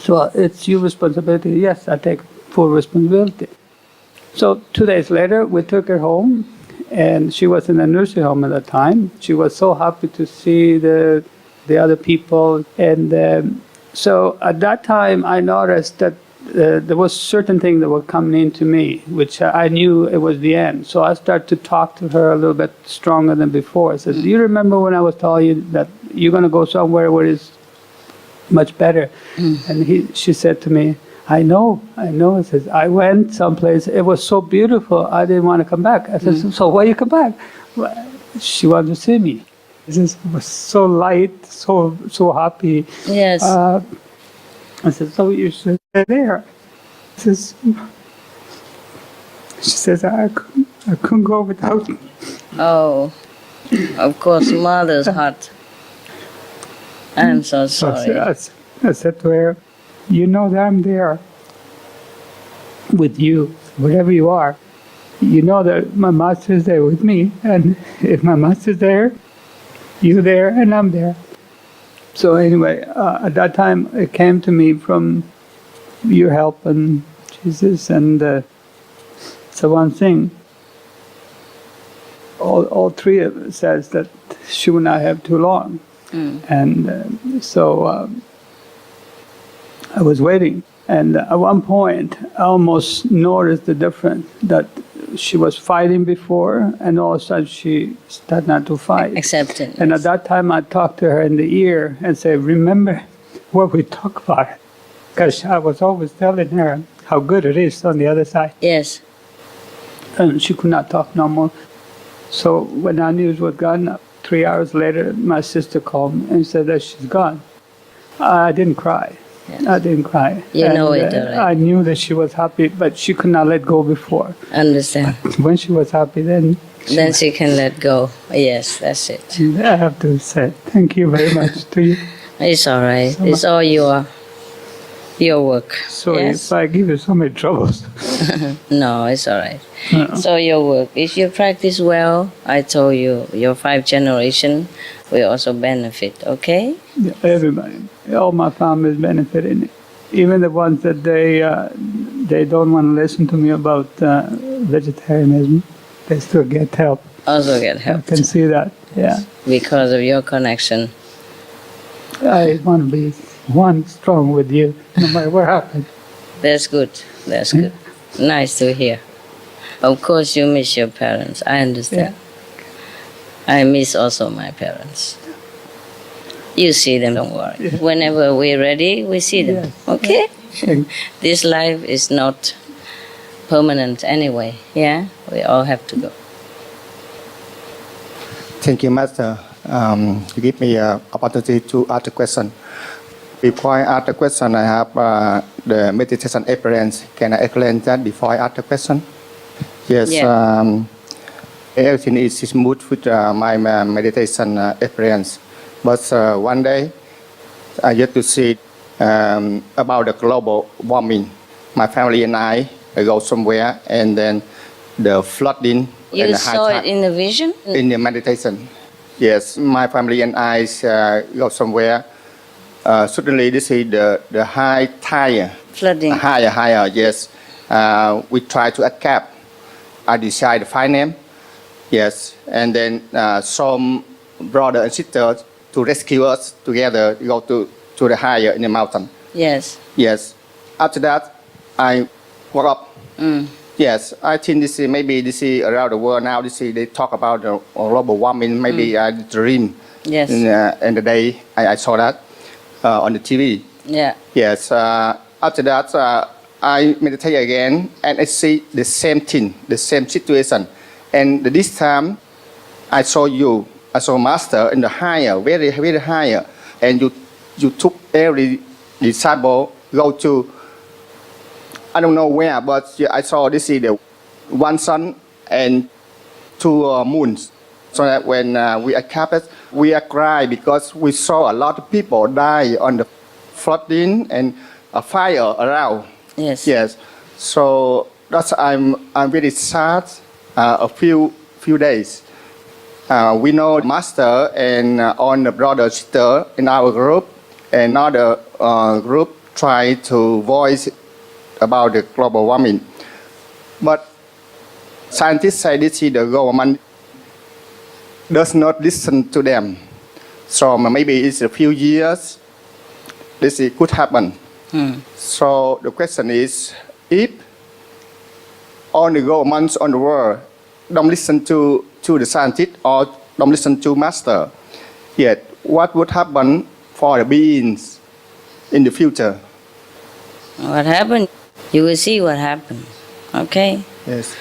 [SPEAKER 9] So it's your responsibility. Yes, I take full responsibility. So 2 days later, we took her home, and she was in a nursing home at the time. She was so happy to see the other people. And so at that time, I noticed that there was certain things that were coming into me, which I knew it was the end. So I started to talk to her a little bit stronger than before. I said, do you remember when I was telling you that you're going to go somewhere where it's much better? And she said to me, I know. I says, I went someplace, it was so beautiful, I didn't want to come back. I said, so why you come back? Well, she wanted to see me. It was so light, so happy.
[SPEAKER 3] Yes.
[SPEAKER 9] I said, so you should stay there. She says, I couldn't go without you.
[SPEAKER 3] Oh, of course, mother's heart. I'm so sorry.
[SPEAKER 9] I said to her, you know that I'm there with you, wherever you are. You know that my master is there with me, and if my master's there, you're there, and I'm there. So anyway, at that time, it came to me from your help and Jesus, and so one thing. All three of us says that she will not have too long, and so. I was waiting, and at one point, I almost noticed the difference that she was fighting before, and all of a sudden she started not to fight.
[SPEAKER 3] Accepted.
[SPEAKER 9] And at that time, I talked to her in the ear and said, remember what we talked about. Because I was always telling her how good it is on the other side.
[SPEAKER 3] Yes.
[SPEAKER 9] And she could not talk no more. So when our news was gone, 3 hours later, my sister called me and said that she's gone. I didn't cry.
[SPEAKER 3] Yes.
[SPEAKER 9] I didn't cry.
[SPEAKER 3] You know it already.
[SPEAKER 9] I knew that she was happy, but she could not let go before.
[SPEAKER 3] Understand.
[SPEAKER 9] When she was happy, then
[SPEAKER 3] she can let go. Yes, that's it.
[SPEAKER 9] I have to say thank you very much to you.
[SPEAKER 3] It's all right. It's all your work.
[SPEAKER 9] So
[SPEAKER 3] yes?
[SPEAKER 9] if I give you so many troubles.
[SPEAKER 3] No, it's all right.
[SPEAKER 9] No.
[SPEAKER 3] It's all your work. If you practice well, I told you, your 5 generation will also benefit, okay?
[SPEAKER 9] Yeah, everybody, all my family is benefiting. Even the ones that they don't want to listen to me about vegetarianism, they still get help.
[SPEAKER 3] Also get help.
[SPEAKER 9] I can see that, yeah.
[SPEAKER 3] Because of your connection.
[SPEAKER 9] I want to be one strong with you, no matter what happens.
[SPEAKER 3] That's good. That's good. Nice to hear. Of course, you miss your parents. I understand. I miss also my parents. You see them, don't worry.
[SPEAKER 9] Yeah.
[SPEAKER 3] Whenever we're ready, we see them.
[SPEAKER 9] Yes.
[SPEAKER 3] Okay?
[SPEAKER 9] Thank-
[SPEAKER 3] This life is not permanent anyway. Yeah? We all have to go.
[SPEAKER 2] Thank you, Master. You give me an opportunity to ask a question. Before I ask the question, I have the meditation experience. Can I explain that before I ask the question? Yes.
[SPEAKER 3] Yeah.
[SPEAKER 2] Everything is smooth with my meditation experience. But one day, I get to see about the global warming. My family and I go somewhere, and then the flooding.
[SPEAKER 3] You
[SPEAKER 2] and the
[SPEAKER 3] saw it in the vision?
[SPEAKER 2] in the meditation. Yes, my family and I go somewhere. Suddenly, this is the high tide.
[SPEAKER 3] Flooding.
[SPEAKER 2] Higher, yes. We try to escape. I decide to find them. Yes, and then some brother and sister to rescue us together, go to the higher in the mountain.
[SPEAKER 3] Yes.
[SPEAKER 2] Yes. After that, I woke up. Yes, I think this is maybe this is around the world now. This is they talk about the global warming. Maybe I dream.
[SPEAKER 3] Yes.
[SPEAKER 2] In the day I saw that on the TV.
[SPEAKER 3] Yeah.
[SPEAKER 2] Yes. After that, I meditate again, and I see the same thing, the same situation. And this time, I saw you, I saw Master in the higher, very, very higher. And you took every disciple, go to, I don't know where, but I saw this is the one sun and 2 moons. So that when we escaped, we are crying because we saw a lot of people die on the flooding and a fire around.
[SPEAKER 3] Yes.
[SPEAKER 2] Yes. So that's I'm very sad. A few days. We know Master and all the brother sister in our group, and another group try to voice about the global warming. But scientists say this is the government does not listen to them. So maybe it's a few years this could happen. So the question is, if all the governments on the world don't listen to the scientists or don't listen to Master, yet what would happen for the beings in the future?
[SPEAKER 3] What happened? You will see what happened. Okay?
[SPEAKER 2] Yes.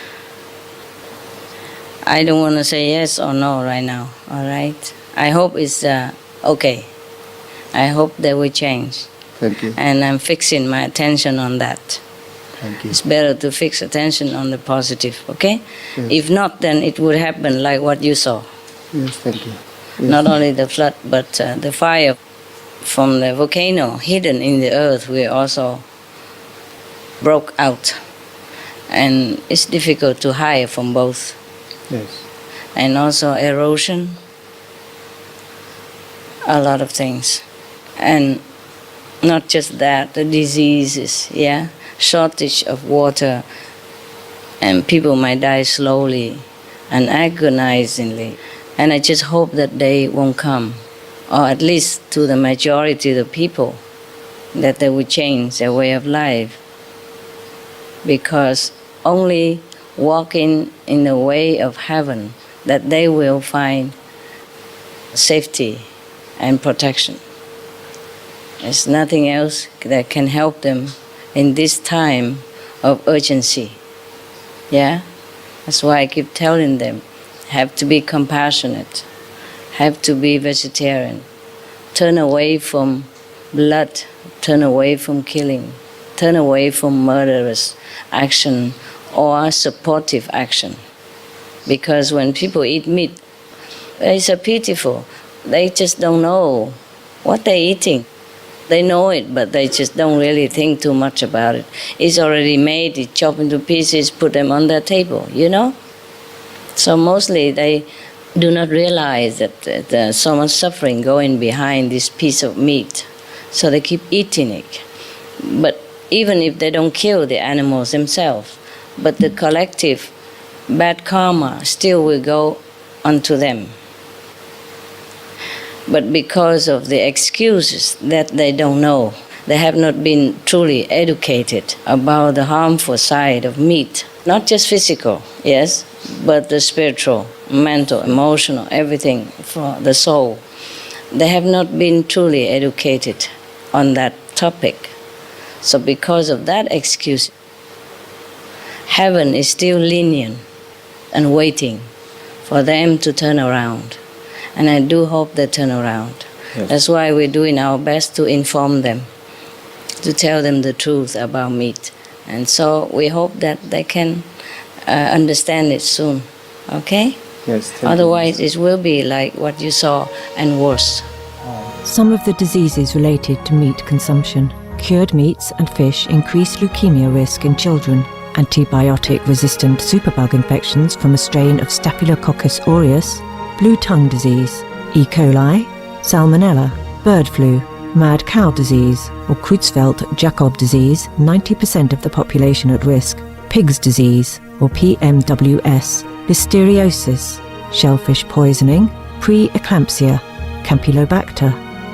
[SPEAKER 3] I don't want to say yes or no right now. All right? I hope it's okay. I hope they will change.
[SPEAKER 2] Thank you.
[SPEAKER 3] And I'm fixing my attention on that.
[SPEAKER 2] Thank you.
[SPEAKER 3] It's better to fix attention on the positive, okay?
[SPEAKER 2] Yes.
[SPEAKER 3] If not, then it would happen like what you saw.
[SPEAKER 2] Yes, thank you. Yes.
[SPEAKER 3] Not only the flood, but the fire from the volcano hidden in the earth will also broke out. And it's difficult to hide from both.
[SPEAKER 2] Yes.
[SPEAKER 3] And also erosion, a lot of things. And not just that, the diseases, yeah? Shortage of water, and people might die slowly and agonizingly. And I just hope that day won't come, or at least to the majority of the people, that they will change their way of life. Because only walking in the way of heaven, that they will find safety and protection. There's nothing else that can help them in this time of urgency. Yeah? That's why I keep telling them, have to be compassionate, have to be vegetarian, turn away from blood, turn away from killing, turn away from murderous action or supportive action. Because when people eat meat, it's so pitiful. They just don't know what they're eating. They know it, but they just don't really think too much about it. It's already made, it's chopped into pieces, put them on their table, you know? So mostly they do not realize that there's so much suffering going behind this piece of meat. So they keep eating it. But even if they don't kill the animals themselves, but the collective bad karma still will go onto them. But because of the excuses that they don't know, they have not been truly educated about the harmful side of meat. Not just physical, yes, but the spiritual, mental, emotional, everything for the soul. They have not been truly educated on that topic. So because of that excuse, heaven is still lenient and waiting for them to turn around. And I do hope they turn around. Yes. That's why we're doing our best to inform them, to tell them the truth about meat. And so we hope that they can understand it soon, okay?
[SPEAKER 2] Yes.
[SPEAKER 3] Otherwise it will be like what you saw and worse.
[SPEAKER 4] Some of the diseases related to meat consumption. Cured meats and fish increase leukemia risk in children. Antibiotic-resistant superbug infections from a strain of Staphylococcus aureus, blue tongue disease, E. coli, salmonella, bird flu, mad cow disease, or Creutzfeldt-Jakob disease, 90% of the population at risk, pig's disease, or PMWS, listeriosis, shellfish poisoning, pre-eclampsia, Campylobacter,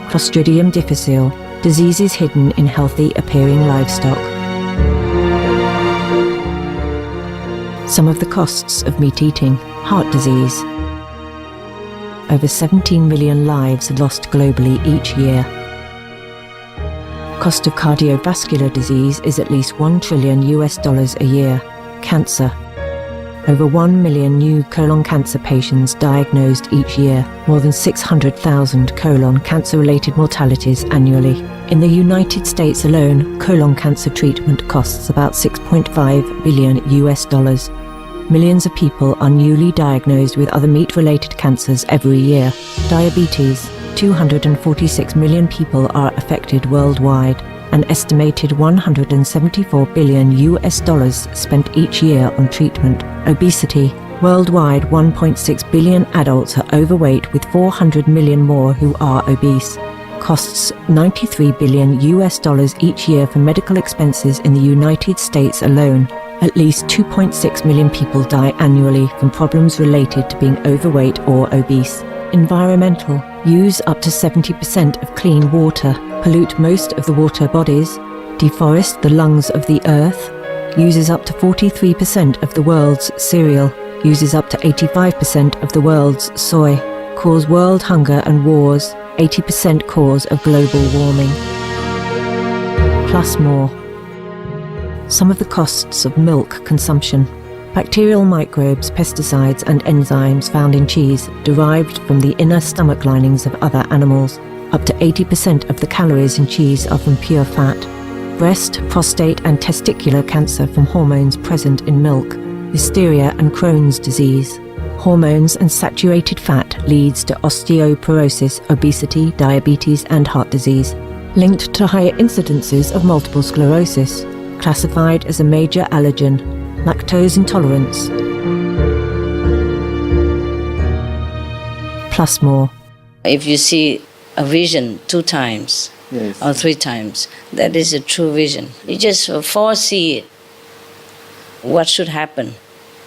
[SPEAKER 4] Clostridium difficile, diseases hidden in healthy-appearing livestock. Some of the costs of meat eating. Heart disease. Over 17 million lives lost globally each year. Cost of cardiovascular disease is at least $1 trillion a year. Cancer. Over 1 million new colon cancer patients diagnosed each year, more than 600,000 colon cancer-related mortalities annually. In the United States alone, colon cancer treatment costs about $6.5 billion. Millions of people are newly diagnosed with other meat-related cancers every year. Diabetes. 246 million people are affected worldwide. An estimated $174 billion spent each year on treatment. Obesity. Worldwide, 1.6 billion adults are overweight, with 400 million more who are obese. Costs $93 billion each year for medical expenses in the United States alone. At least 2.6 million people die annually from problems related to being overweight or obese. Environmental. Use up to 70% of clean water. Pollute most of the water bodies. Deforest the lungs of the earth. Uses up to 43% of the world's cereal. Uses up to 85% of the world's soy. Cause world hunger and wars. 80% cause of global warming. Plus more. Some of the costs of milk consumption. Bacterial microbes, pesticides and enzymes found in cheese derived from the inner stomach linings of other animals. Up to 80% of the calories in cheese are from pure fat. Breast, prostate and testicular cancer from hormones present in milk. Listeria and Crohn's disease. Hormones and saturated fat leads to osteoporosis, obesity, diabetes and heart disease. Linked to higher incidences of multiple sclerosis. Classified as a major allergen. Lactose intolerance. Plus more.
[SPEAKER 3] If you see a vision 2 times,
[SPEAKER 2] Yes.
[SPEAKER 3] or 3 times, that is a true vision. You just foresee what should happen.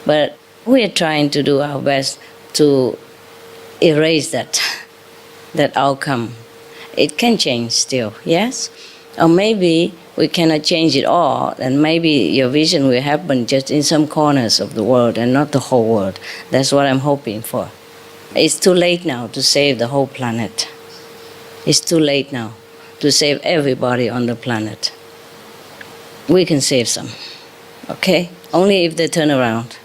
[SPEAKER 3] But we are trying to do our best to erase that outcome. It can change still, yes? Or maybe we cannot change it all, and maybe your vision will happen just in some corners of the world and not the whole world. That's what I'm hoping for. It's too late now to save the whole planet. It's too late now to save everybody on the planet. We can save some, okay? Only if they turn around.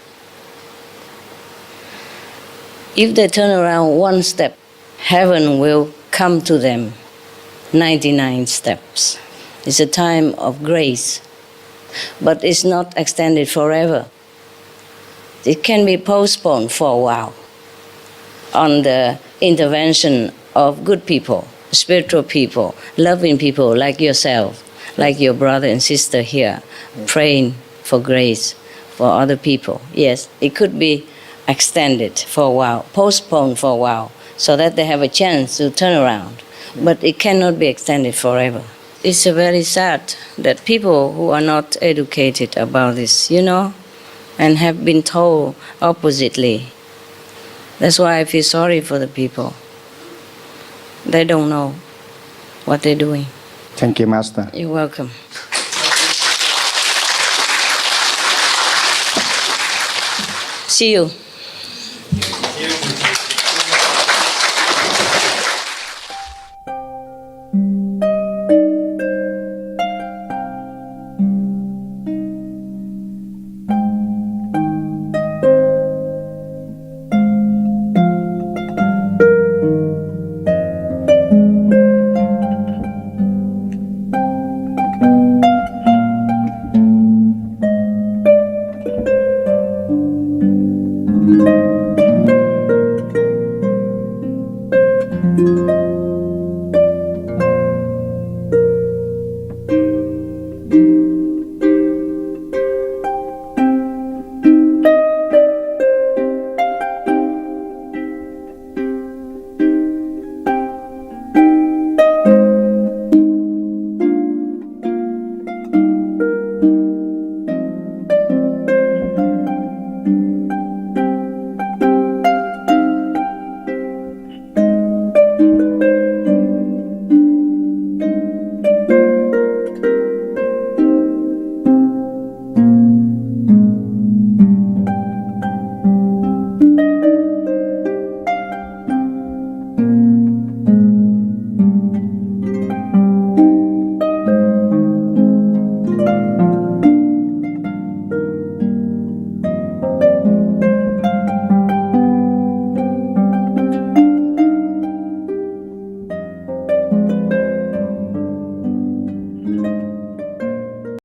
[SPEAKER 3] If they turn around 1 step, heaven will come to them 99 steps. It's a time of grace, but it's not extended forever. It can be postponed for a while on the intervention of good people spiritual people, loving people like yourself, like your brother and sister here, praying for grace for other people. Yes, it could be extended for a while, postponed for a while, so that they have a chance to turn around. But it cannot be extended forever. It's very sad that people who are not educated about this, and have been told oppositely. That's why I feel sorry for the people. They don't know what they're doing.
[SPEAKER 2] Thank you, Master.
[SPEAKER 3] You're welcome. See you.